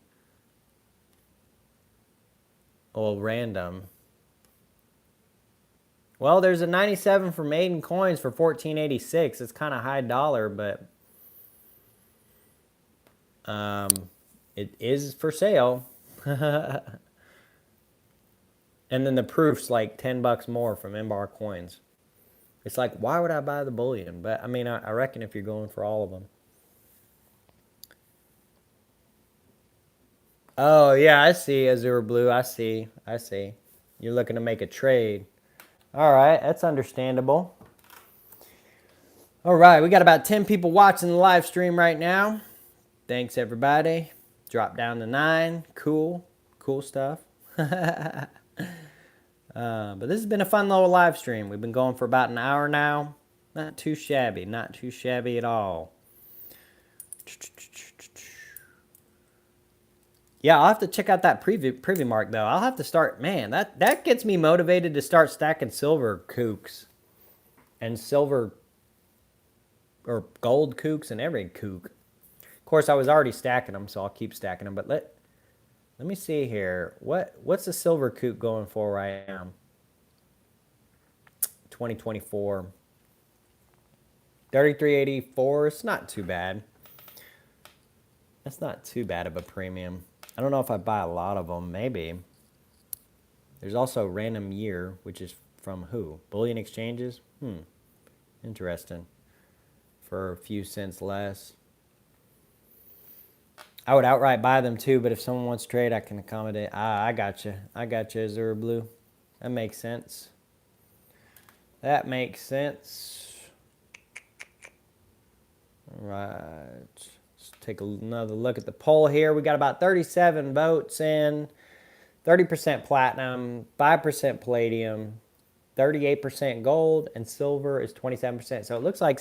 Oh, random. Well, there's a 97 for Maiden Coins for $14.86. It's kind of high dollar, but it is for sale. And then the proof's like $10 more from Embar Coins. It's like, why would I buy the bullion? But I mean, I reckon if you're going for all of them. Oh yeah, I see Azure Blue. I see. You're looking to make a trade. All right, that's understandable. All right, we got about 10 people watching the live stream right now. Thanks, everybody. Drop down to 9. Cool stuff. But this has been a fun little live stream. We've been going for about an hour now. Not too shabby at all. Yeah, I'll have to check out that preview mark, though. I'll have to start, man, that gets me motivated to start stacking silver kooks. And silver, or gold kooks and every kook. Of course, I was already stacking them, so I'll keep stacking them. But let me see here. What's the silver kook going for right now? 2024. 33.84. It's not too bad. That's not too bad of a premium. I don't know if I buy a lot of them. Maybe. There's also random year, which is from who? Bullion exchanges? Interesting. For a few cents less. I would outright buy them too, but if someone wants to trade, I can accommodate. I got you. Azure Blue. That makes sense. All right. Let's take another look at the poll here. We got about 37 votes in. 30% platinum, 5% palladium, 38% gold, and silver is 27%. So it looks like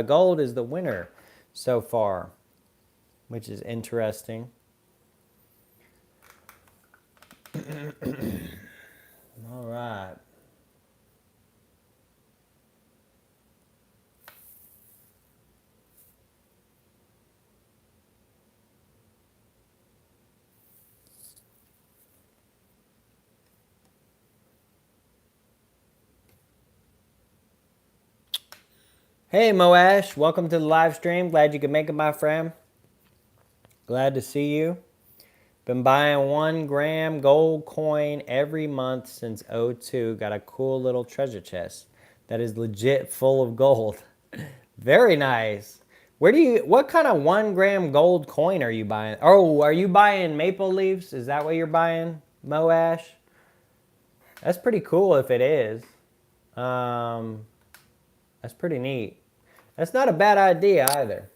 gold is the winner so far, which is interesting. All right. Hey Moash, welcome to the live stream. Glad you could make it, my friend. Glad to see you. Been buying 1 gram gold coin every month since '02. Got a cool little treasure chest that is legit full of gold. Very nice. What kind of 1 gram gold coin are you buying? Oh, are you buying maple leaves? Is that what you're buying, Moash? That's pretty cool if it is. That's pretty neat. That's not a bad idea either.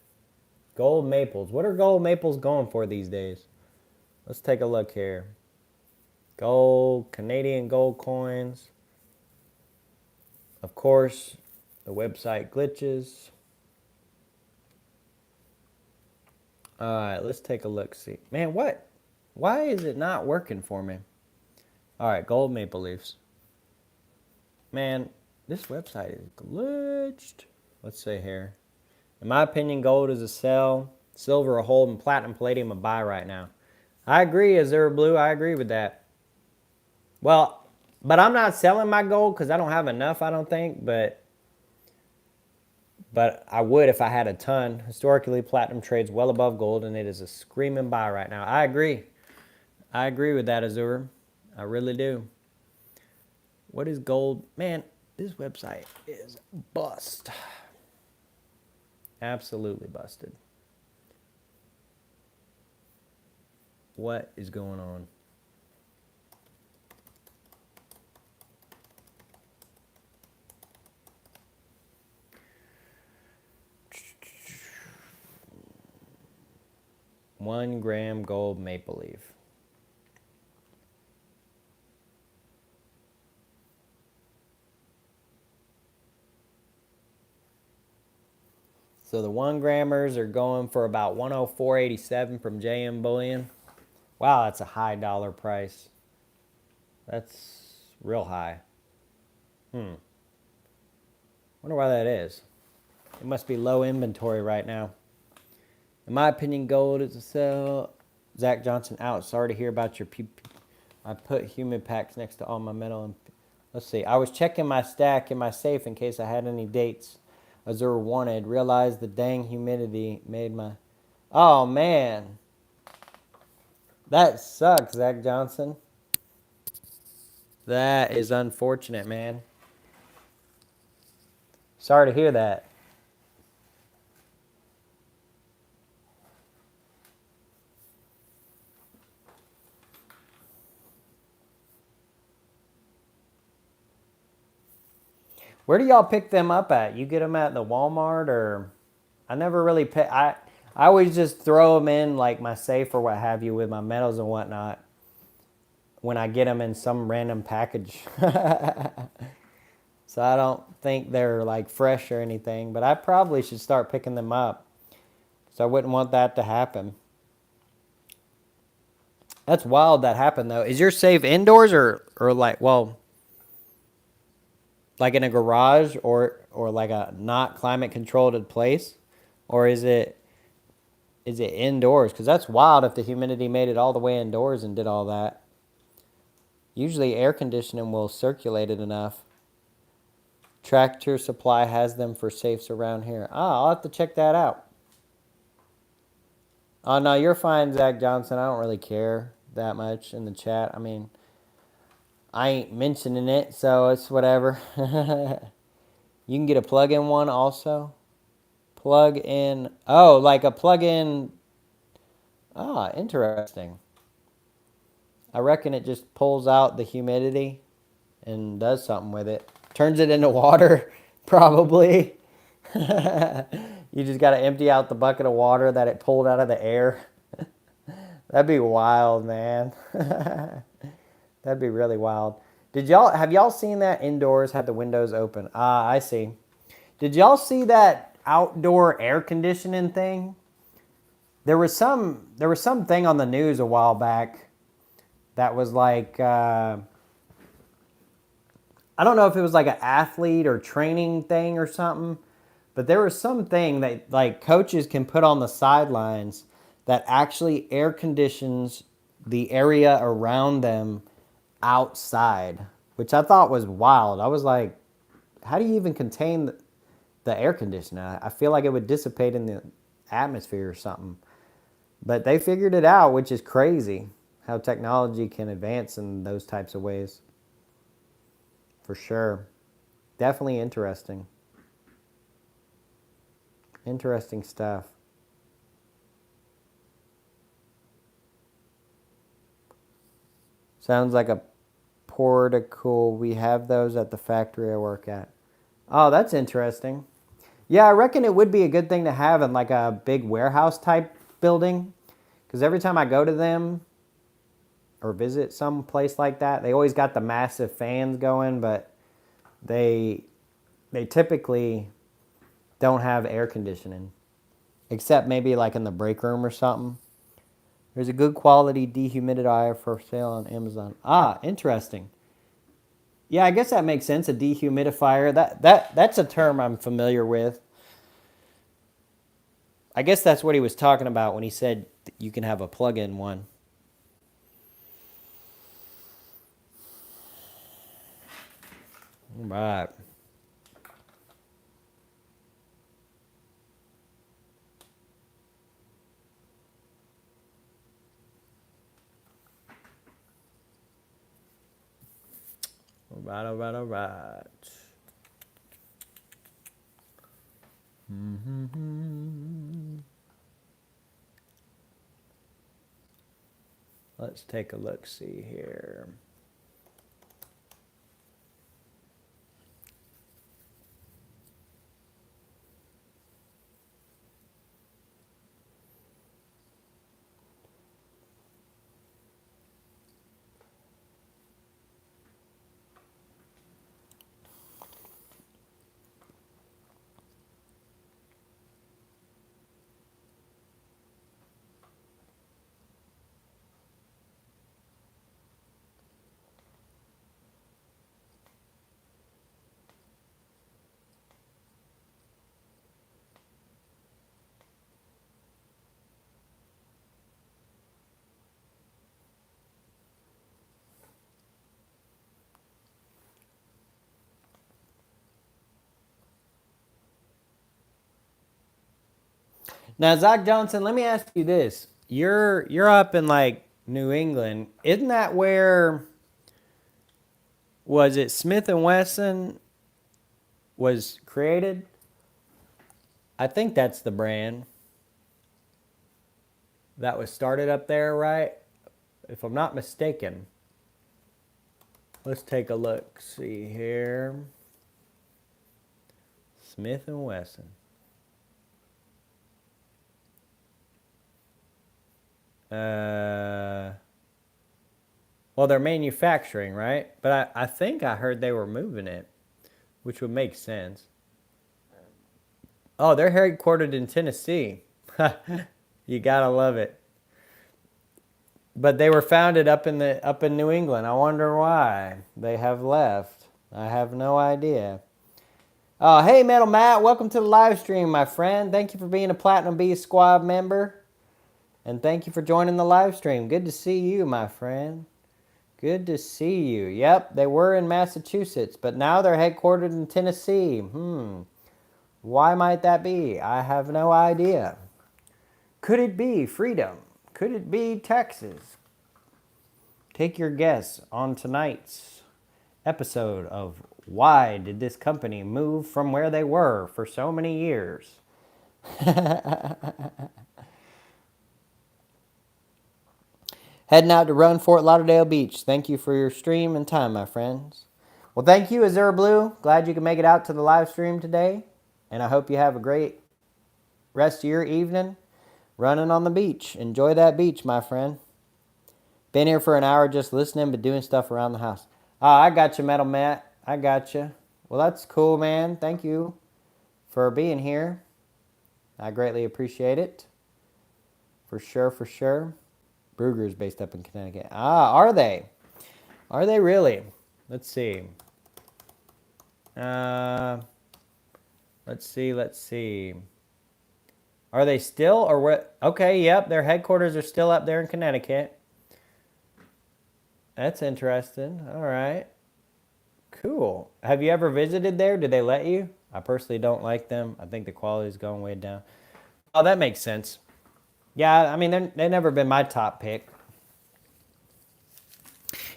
Gold maples. What are gold maples going for these days? Let's take a look here. Gold, Canadian gold coins. Of course, the website glitches. All right, let's take a look. See, man, what? Why is it not working for me? All right, gold maple leaves. Man, this website is glitched. Let's see here. In my opinion, gold is a sell, silver a hold, and platinum palladium a buy right now. I agree, Azure Blue. I agree with that. Well, but I'm not selling my gold because I don't have enough, I don't think. But I would if I had a ton. Historically, platinum trades well above gold, and it is a screaming buy right now. I agree. I agree with that, Azure. I really do. What is gold? Man, this website is bust. Absolutely busted. What is going on? One gram gold maple leaf. So the 1 grammers are going for about 104.87 from JM Bullion. Wow, that's a high dollar price. That's real high. Wonder why that is. It must be low inventory right now. In my opinion, gold is a sell. Zach Johnson out. Sorry to hear about your PP. I put humid packs next to all my metal. And let's see. I was checking my stack in my safe in case I had any dates Azure wanted. Realized the dang humidity made my... Oh, man. That sucks, Zach Johnson. That is unfortunate, man. Sorry to hear that. Where do y'all pick them up at? You get them at the Walmart or... I never really pick... I always just throw them in like my safe or what have you with my metals and whatnot when I get them in some random package. So I don't think they're like fresh or anything, but I probably should start picking them up. So I wouldn't want that to happen. That's wild that happened though. Is your safe indoors or like, well, like in a garage or like a not climate controlled place? Or is it indoors? Because that's wild if the humidity made it all the way indoors and did all that. Usually air conditioning will circulate it enough. Tractor Supply has them for safes around here. I'll have to check that out. Oh, no, you're fine, Zach Johnson. I don't really care that much in the chat. I mean, I ain't mentioning it, so it's whatever. You can get a plug-in one also. Plug-in. Oh, like a plug-in. Ah, interesting. I reckon it just pulls out the humidity and does something with it. Turns it into water, probably. You just got to empty out the bucket of water that it pulled out of the air. That'd be wild, man. That'd be really wild. Have y'all seen that indoors had the windows open? Ah, I see. Did y'all see that outdoor air conditioning thing? There was something on the news a while back that was like I don't know if it was like an athlete or training thing or something, but there was something that like coaches can put on the sidelines that actually air conditions the area around them outside, which I thought was wild. I was like, how do you even contain the air conditioner. I feel like it would dissipate in the atmosphere or something. But they figured it out, which is crazy how technology can advance in those types of ways. For sure. Definitely interesting. Interesting stuff. Sounds like a portico. We have those at the factory I work at. Oh, that's interesting. Yeah, I reckon it would be a good thing to have in like a big warehouse type building. Because every time I go to them or visit some place like that, they always got the massive fans going, but they typically don't have air conditioning. Except maybe like in the break room or something. There's a good quality dehumidifier for sale on Amazon. Ah, interesting. Yeah, I guess that makes sense. A dehumidifier. That's a term I'm familiar with. I guess that's what he was talking about when he said that you can have a plug-in one. All right. All right, all right, all right. Mm-hmm. Let's take a look-see here. Now, Zach Johnson, let me ask you this: you're up in like New England, isn't that where was it Smith and Wesson was created? I think that's the brand that was started up there, right? If I'm not mistaken. Let's take a look. See here. Smith and Wesson. Well, they're manufacturing, right? But I think I heard they were moving it, which would make sense. Oh, they're headquartered in Tennessee. You gotta love it. But they were founded up in New England. I wonder why they have left. I have no idea. Oh, hey, Metal Matt, welcome to the live stream, my friend. Thank you for being a Platinum B Squad member. And thank you for joining the live stream. Good to see you, my friend. Good to see you. Yep, they were in Massachusetts, but now they're headquartered in Tennessee. Why might that be? I have no idea. Could it be freedom? Could it be Texas? Take your guess on tonight's episode of Why Did This Company Move from Where They Were for so many years? Heading out to run Fort Lauderdale Beach. Thank you for your stream and time, my friends. Well, thank you, Azure Blue. Glad you could make it out to the live stream today. And I hope you have a great rest of your evening running on the beach. Enjoy that beach, my friend. Been here for an hour just listening, but doing stuff around the house. I got you, Metal Matt. I got you. Well, that's cool, man. Thank you for being here. I greatly appreciate it. For sure, for sure. Brugger is based up in Connecticut. Are they? Are they really? Let's see. Let's see. Are they still or what? Okay, yep, their headquarters are still up there in Connecticut. That's interesting. All right. Cool. Have you ever visited there? Did they let you? I personally don't like them. I think the quality's going way down. Oh, that makes sense. Yeah, I mean, they've never been my top pick.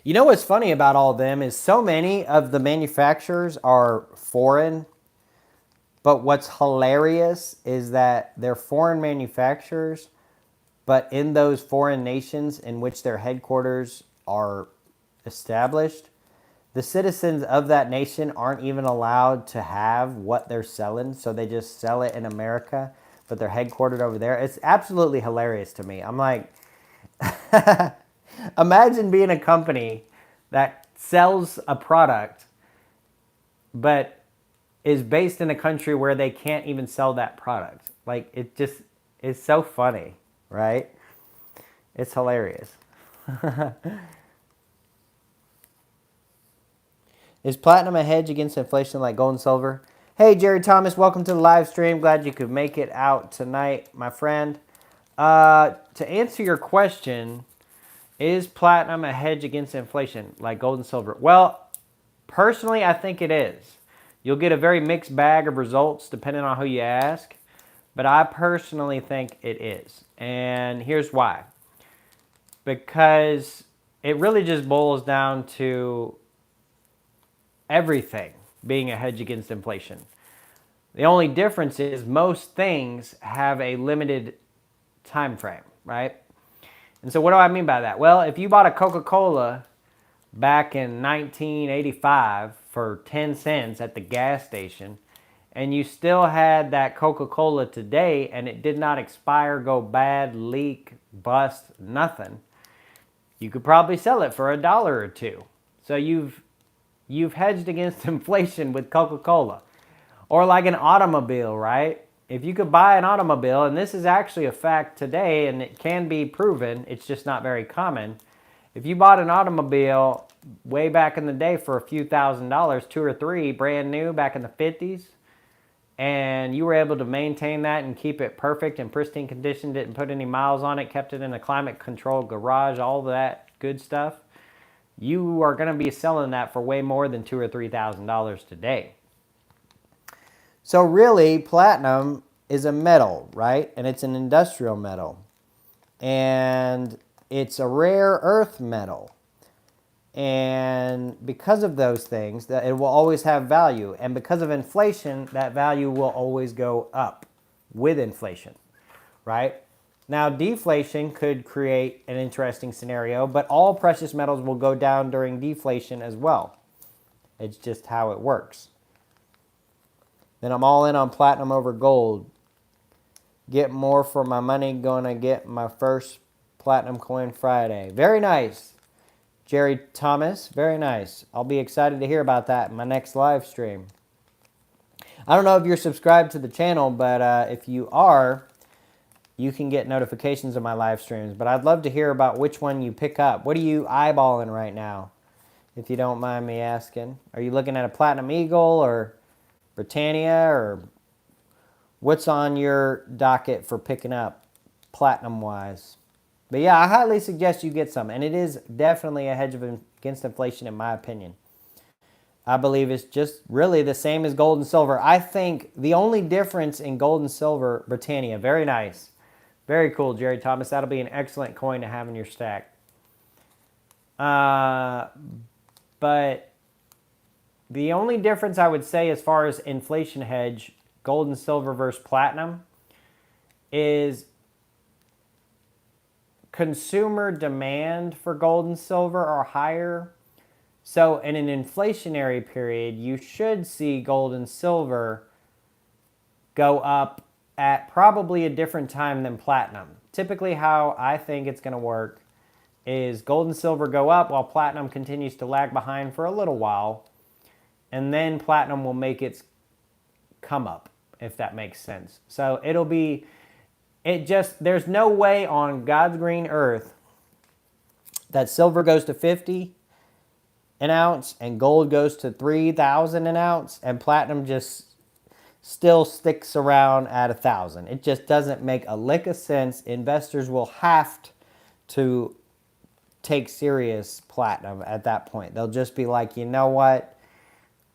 You know what's funny about all of them is so many of the manufacturers are foreign, but what's hilarious is that they're foreign manufacturers, but in those foreign nations in which their headquarters are established, the citizens of that nation aren't even allowed to have what they're selling, so they just sell it in America, but they're headquartered over there. It's absolutely hilarious to me. I'm like, imagine being a company that sells a product, but is based in a country where they can't even sell that product. Like, it just is so funny, right? It's hilarious. Is platinum a hedge against inflation like gold and silver? Hey, Jerry Thomas, welcome to the live stream. Glad you could make it out tonight, my friend. To answer your question, is platinum a hedge against inflation like gold and silver? Well, personally, I think it is. You'll get a very mixed bag of results depending on who you ask, but I personally think it is. And here's why. Because it really just boils down to everything being a hedge against inflation. The only difference is most things have a limited time frame, right? And so what do I mean by that? Well, if you bought a Coca-Cola back in 1985 for 10 cents at the gas station, and you still had that Coca-Cola today and it did not expire, go bad, leak, bust, nothing, you could probably sell it for $1 or $2. So you've hedged against inflation with Coca-Cola. Or like an automobile, right? If you could buy an automobile, and this is actually a fact today, and it can be proven, it's just not very common. If you bought an automobile way back in the day for a few $1,000s, 2 or 3, brand new back in the 50s, and you were able to maintain that and keep it perfect and pristine condition, didn't put any miles on it, kept it in a climate-controlled garage, all that good stuff, you are going to be selling that for way more than $2,000 or $3,000 today. So really, platinum is a metal, right? And it's an industrial metal. And it's a rare earth metal. And because of those things, that it will always have value. And because of inflation, that value will always go up with inflation, right? Now, deflation could create an interesting scenario, but all precious metals will go down during deflation as well. It's just how it works. Then I'm all in on platinum over gold. Get more for my money. Gonna get my first platinum coin Friday. Very nice, Jerry Thomas. Very nice. I'll be excited to hear about that in my next live stream. I don't know if you're subscribed to the channel, but if you are, you can get notifications of my live streams. But I'd love to hear about which one you pick up. What are you eyeballing right now, if you don't mind me asking? Are you looking at a Platinum Eagle or Britannia, or what's on your docket for picking up platinum-wise? But yeah, I highly suggest you get some, and it is definitely a hedge against inflation in my opinion. I believe it's just really the same as gold and silver. I think the only difference in gold and silver, Britannia, very nice. Very cool, Jerry Thomas. That'll be an excellent coin to have in your stack. But the only difference I would say as far as inflation hedge, gold and silver versus platinum, is consumer demand for gold and silver are higher. So in an inflationary period, you should see gold and silver go up at probably a different time than platinum. Typically how I think it's going to work is gold and silver go up while platinum continues to lag behind for a little while. And then platinum will make its come up, if that makes sense. So it'll be, there's no way on God's green earth that silver goes to 50 an ounce and gold goes to 3,000 an ounce and platinum just still sticks around at 1,000. It just doesn't make a lick of sense. Investors will have to take serious platinum at that point. They'll just be like, you know what?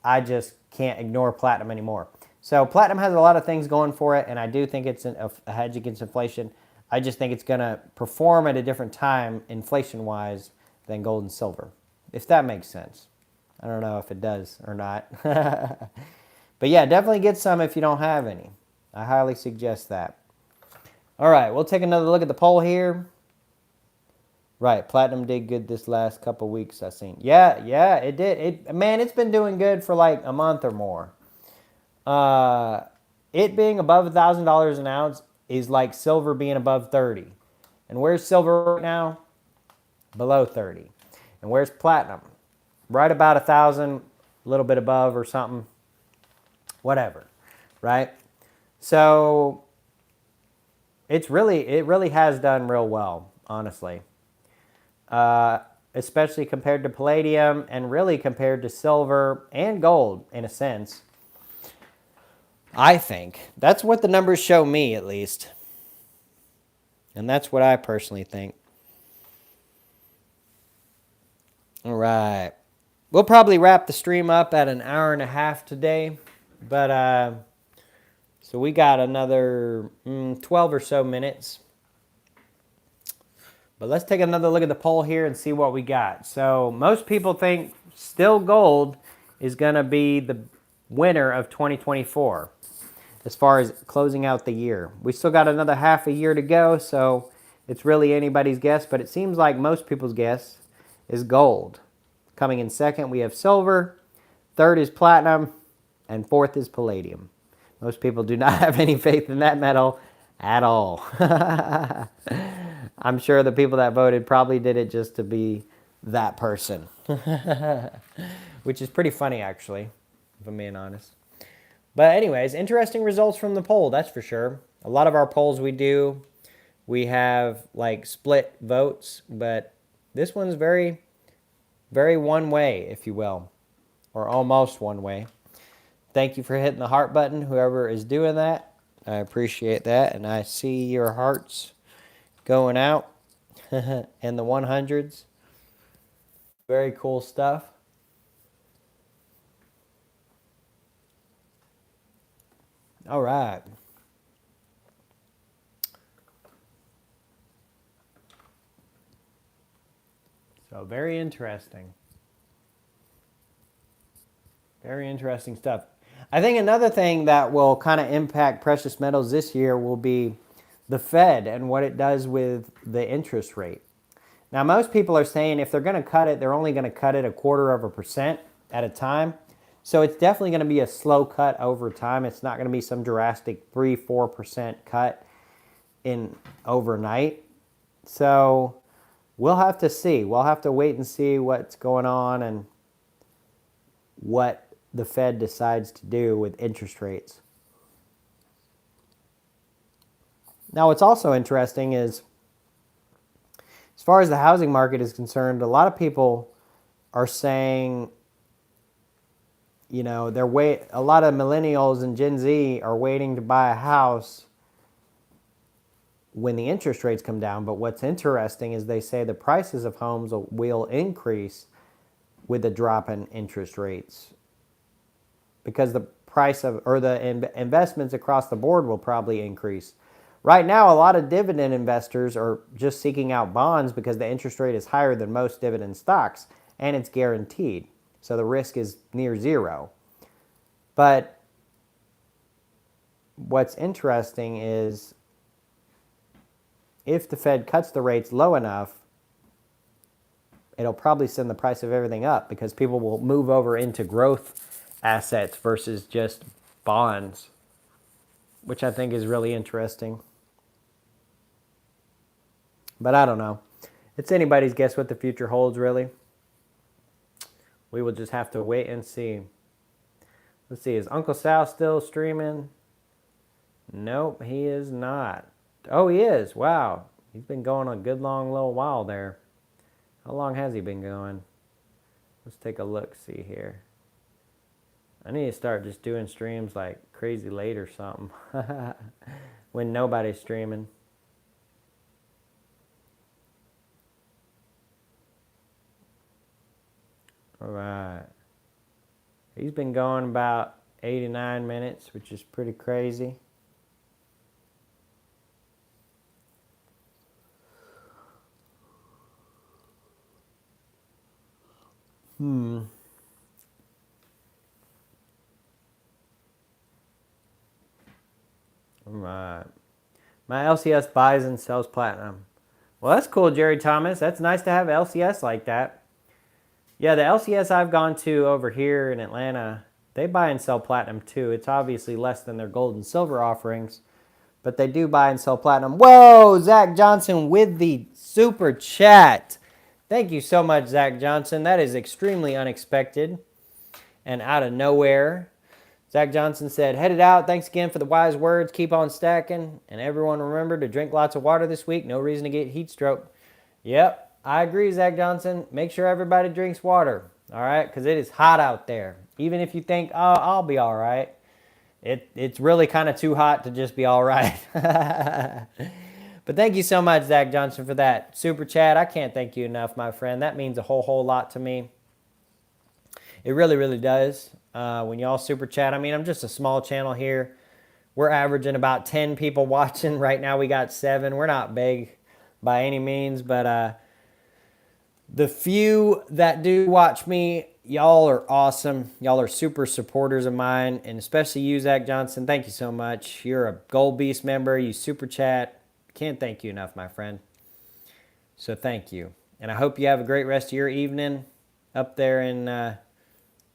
I just can't ignore platinum anymore. So platinum has a lot of things going for it, and I do think it's a hedge against inflation. I just think it's going to perform at a different time, inflation-wise, than gold and silver, if that makes sense. I don't know if it does or not. But yeah, definitely get some if you don't have any. I highly suggest that. All right, we'll take another look at the poll here. Right, platinum did good this last couple weeks, I seen. Yeah, it did. Man, it's been doing good for like a month or more. It being above $1,000 an ounce is like silver being above 30. And where's silver right now? Below 30. And where's platinum? Right about 1,000, a little bit above or something. Whatever, right? So it really has done real well, honestly. Especially compared to palladium and really compared to silver and gold in a sense. I think. That's what the numbers show me, at least. And that's what I personally think. All right. We'll probably wrap the stream up at an hour and a half today. But, so we got another 12 or so minutes. But let's take another look at the poll here and see what we got. So most people think still gold is going to be the winner of 2024 as far as closing out the year. We still got another half a year to go, so it's really anybody's guess. But it seems like most people's guess is gold. Coming in second, we have silver. Third is platinum. And fourth is palladium. Most people do not have any faith in that metal at all. I'm sure the people that voted probably did it just to be that person. Which is pretty funny, actually, if I'm being honest. But anyways, interesting results from the poll, that's for sure. A lot of our polls we have like split votes, but this one's very, very one way, if you will, or almost one way. Thank you for hitting the heart button, whoever is doing that. I appreciate that, and I see your hearts going out in the 100s. Very cool stuff. All right. So very interesting. Very interesting stuff. I think another thing that will kind of impact precious metals this year will be the Fed and what it does with the interest rate. Now, most people are saying if they're going to cut it, they're only going to cut it 0.25% at a time. So it's definitely going to be a slow cut over time. It's not going to be some drastic 3-4% cut in overnight. So we'll have to see. We'll have to wait and see what's going on and what the Fed decides to do with interest rates. Now, what's also interesting is, as far as the housing market is concerned, a lot of people are saying, you know, a lot of millennials and Gen Z are waiting to buy a house when the interest rates come down. But what's interesting is they say the prices of homes will increase with the drop in interest rates, because the price of, or the investments across the board will probably increase. Right now, a lot of dividend investors are just seeking out bonds because the interest rate is higher than most dividend stocks, and it's guaranteed. So the risk is near zero. But what's interesting is if the Fed cuts the rates low enough, it'll probably send the price of everything up because people will move over into growth assets versus just bonds, which I think is really interesting. But I don't know. It's anybody's guess what the future holds, really. We will just have to wait and see. Let's see, is Uncle Sal still streaming? Nope, he is not. Oh, he is. Wow. He's been going a good long little while there. How long has he been going? Let's take a look, see here. I need to start just doing streams like crazy late or something when nobody's streaming. All right. He's been going about 89 minutes, which is pretty crazy. All right. My LCS buys and sells platinum. Well, that's cool, Jerry Thomas. That's nice to have LCS like that. Yeah, the LCS I've gone to over here in Atlanta, they buy and sell platinum too. It's obviously less than their gold and silver offerings, but they do buy and sell platinum. Whoa, Zach Johnson with the super chat. Thank you so much, Zach Johnson. That is extremely unexpected and out of nowhere. Zach Johnson said, headed out. Thanks again for the wise words. Keep on stacking. And everyone remember to drink lots of water this week. No reason to get heat stroke. Yep, I agree, Zach Johnson. Make sure everybody drinks water, all right? Because it is hot out there. Even if you think, oh, I'll be all right, it's really kind of too hot to just be all right. But thank you so much, Zach Johnson, for that super chat. I can't thank you enough, my friend. That means a whole lot to me. It really, really does. When y'all super chat, I mean, I'm just a small channel here. We're averaging about 10 people watching. Right now we got 7. We're not big by any means, but the few that do watch me, y'all are awesome. Y'all are super supporters of mine, and especially you, Zach Johnson. Thank you so much. You're a Gold Beast member. You super chat. Can't thank you enough, my friend. So thank you. And I hope you have a great rest of your evening up there in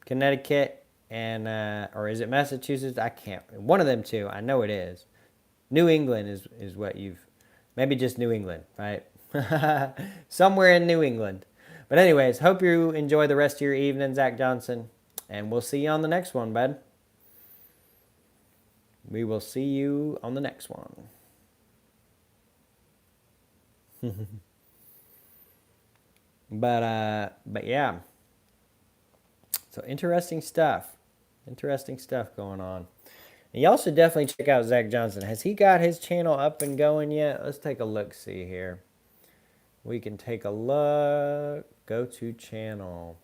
Connecticut, and or is it Massachusetts? I can't. One of them two. I know it is. New England is what you've, maybe just New England, right? Somewhere in New England. But anyways, hope you enjoy the rest of your evening, Zach Johnson, and we'll see you on the next one, bud. We will see you on the next one. But yeah. So interesting stuff. Interesting stuff going on. And y'all should definitely check out Zach Johnson. Has he got his channel up and going yet? Let's take a look-see here. We can take a look. Go to channel.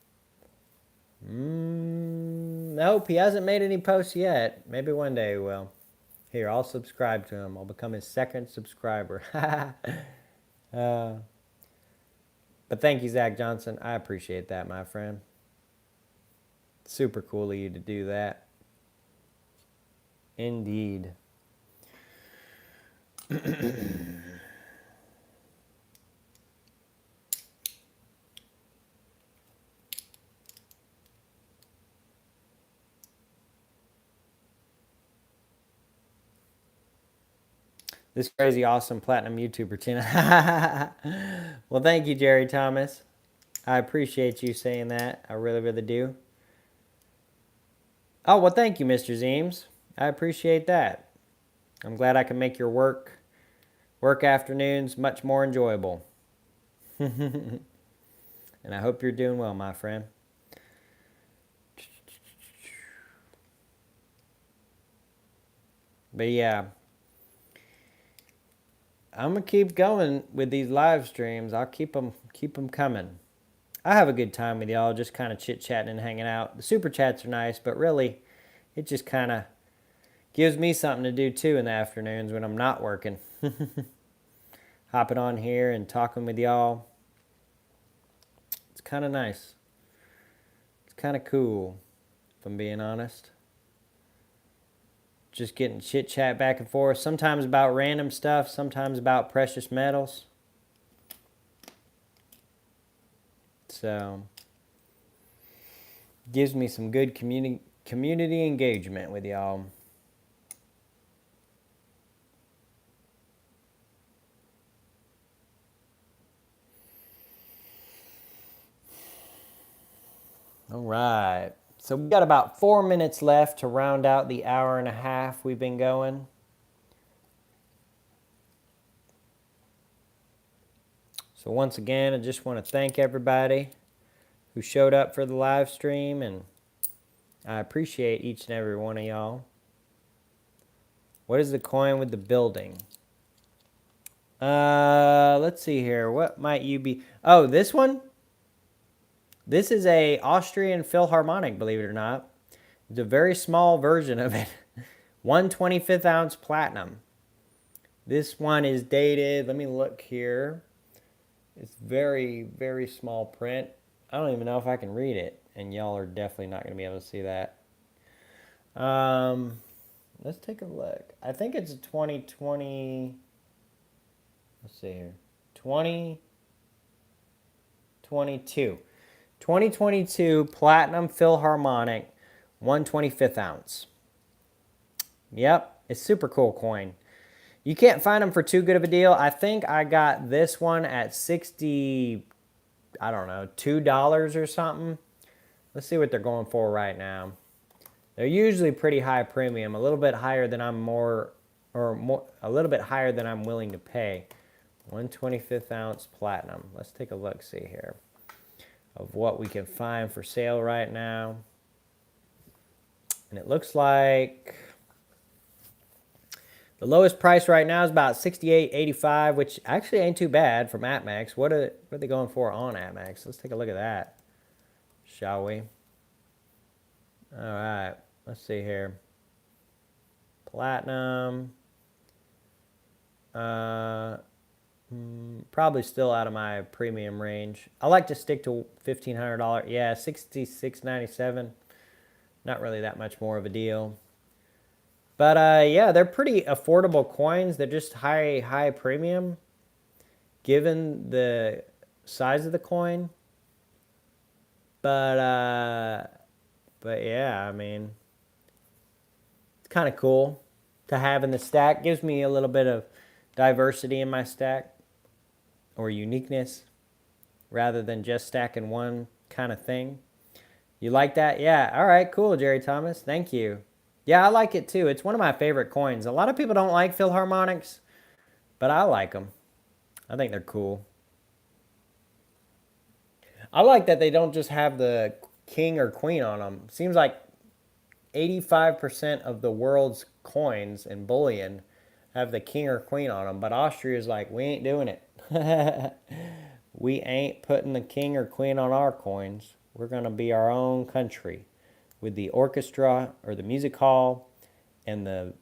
Nope, he hasn't made any posts yet. Maybe one day he will. Here, I'll subscribe to him. I'll become his second subscriber. But thank you, Zach Johnson. I appreciate that, my friend. Super cool of you to do that. Indeed. This crazy awesome platinum YouTuber channel. Well, thank you, Jerry Thomas. I appreciate you saying that. I really, really do. Oh, well, thank you, Mr. Zeems. I appreciate that. I'm glad I can make your work afternoons much more enjoyable. And I hope you're doing well, my friend. But yeah, I'm going to keep going with these live streams. I'll keep them coming. I have a good time with y'all, just kind of chit-chatting and hanging out. The super chats are nice, but really, it just kind of gives me something to do, too, in the afternoons when I'm not working. Hopping on here and talking with y'all. It's kind of nice. It's kind of cool, if I'm being honest. Just getting chit-chat back and forth. Sometimes about random stuff, sometimes about precious metals. So, gives me some good community engagement with y'all. All right. So we've got about 4 minutes left to round out the hour and a half we've been going. So once again, I just want to thank everybody who showed up for the live stream, and I appreciate each and every one of y'all. What is the coin with the building? Let's see here. What might you be? Oh, this one? This is a Austrian Philharmonic, believe it or not. It's a very small version of it. 1/25 ounce platinum. This one is dated. Let me look here. It's very, very small print. I don't even know if I can read it, and y'all are definitely not going to be able to see that. Let's take a look. I think it's a 2020. Let's see here. 2022. 2022 Platinum Philharmonic 1/25 ounce. Yep, it's super cool coin. You can't find them for too good of a deal. I think I got this one at $2 or something. Let's see what they're going for right now. They're usually pretty high premium, a little bit higher than a little bit higher than I'm willing to pay. 1/25 ounce platinum. Let's take a look, see here, of what we can find for sale right now. And it looks like the lowest price right now is about $68.85, which actually ain't too bad from APMEX. What are they going for on APMEX? Let's take a look at that, shall we? All right, let's see here. Platinum. Probably still out of my premium range. I like to stick to $1,500. Yeah, $66.97. Not really that much more of a deal. But yeah, they're pretty affordable coins. They're just high premium, given the size of the coin. But yeah, I mean, it's kind of cool to have in the stack. Gives me a little bit of diversity in my stack, or uniqueness, rather than just stacking one kind of thing. You like that? Yeah. All right, cool, Jerry Thomas. Thank you. Yeah, I like it too. It's one of my favorite coins. A lot of people don't like Philharmonics, but I like them. I think they're cool. I like that they don't just have the king or queen on them. Seems like 85% of the world's coins and bullion have the king or queen on them, but Austria's like, we ain't doing it. We ain't putting the king or queen on our coins. We're going to be our own country with the orchestra or the music hall and the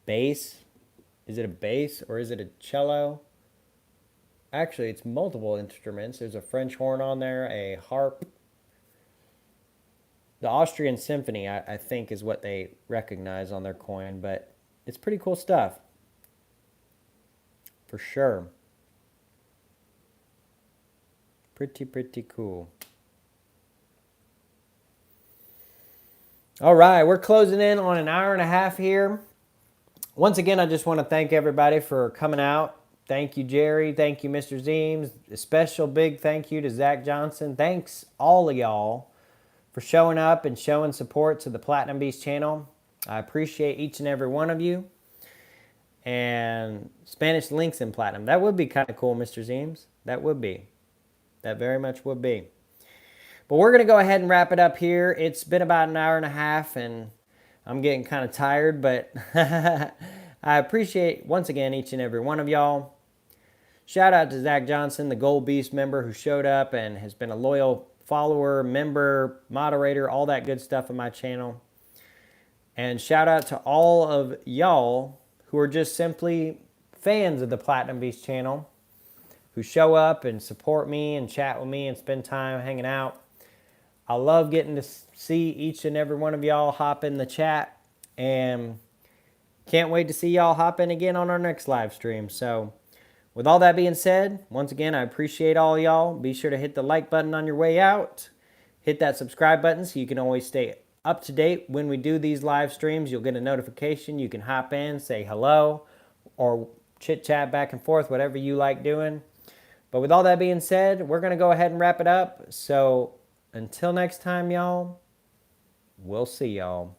bass. Is it a bass or is it a cello? Actually, it's multiple instruments. There's a French horn on there, a harp. The Austrian Symphony, I think, is what they recognize on their coin, but it's pretty cool stuff. For sure. Pretty cool. All right, we're closing in on an hour and a half here. Once again, I just want to thank everybody for coming out. Thank you, Jerry. Thank you, Mr. Zeems. A special big thank you to Zach Johnson. Thanks, all of y'all, for showing up and showing support to the Platinum Beast channel. I appreciate each and every one of you. And Spanish links in platinum. That would be kind of cool, Mr. Zeems. That would be. That very much would be. But we're going to go ahead and wrap it up here. It's been about an hour and a half, and I'm getting kind of tired, but I appreciate, once again, each and every one of y'all. Shout out to Zach Johnson, the Gold Beast member who showed up and has been a loyal follower, member, moderator, all that good stuff on my channel. And shout out to all of y'all who are just simply fans of the Platinum Beast channel, who show up and support me and chat with me and spend time hanging out. I love getting to see each and every one of y'all hop in the chat, and can't wait to see y'all hop in again on our next live stream. So with all that being said, once again, I appreciate all y'all. Be sure to hit the like button on your way out. Hit that subscribe button so you can always stay up to date when we do these live streams. You'll get a notification. You can hop in, say hello, or chit chat back and forth, whatever you like doing. But with all that being said, we're going to go ahead and wrap it up. So until next time, y'all, we'll see y'all.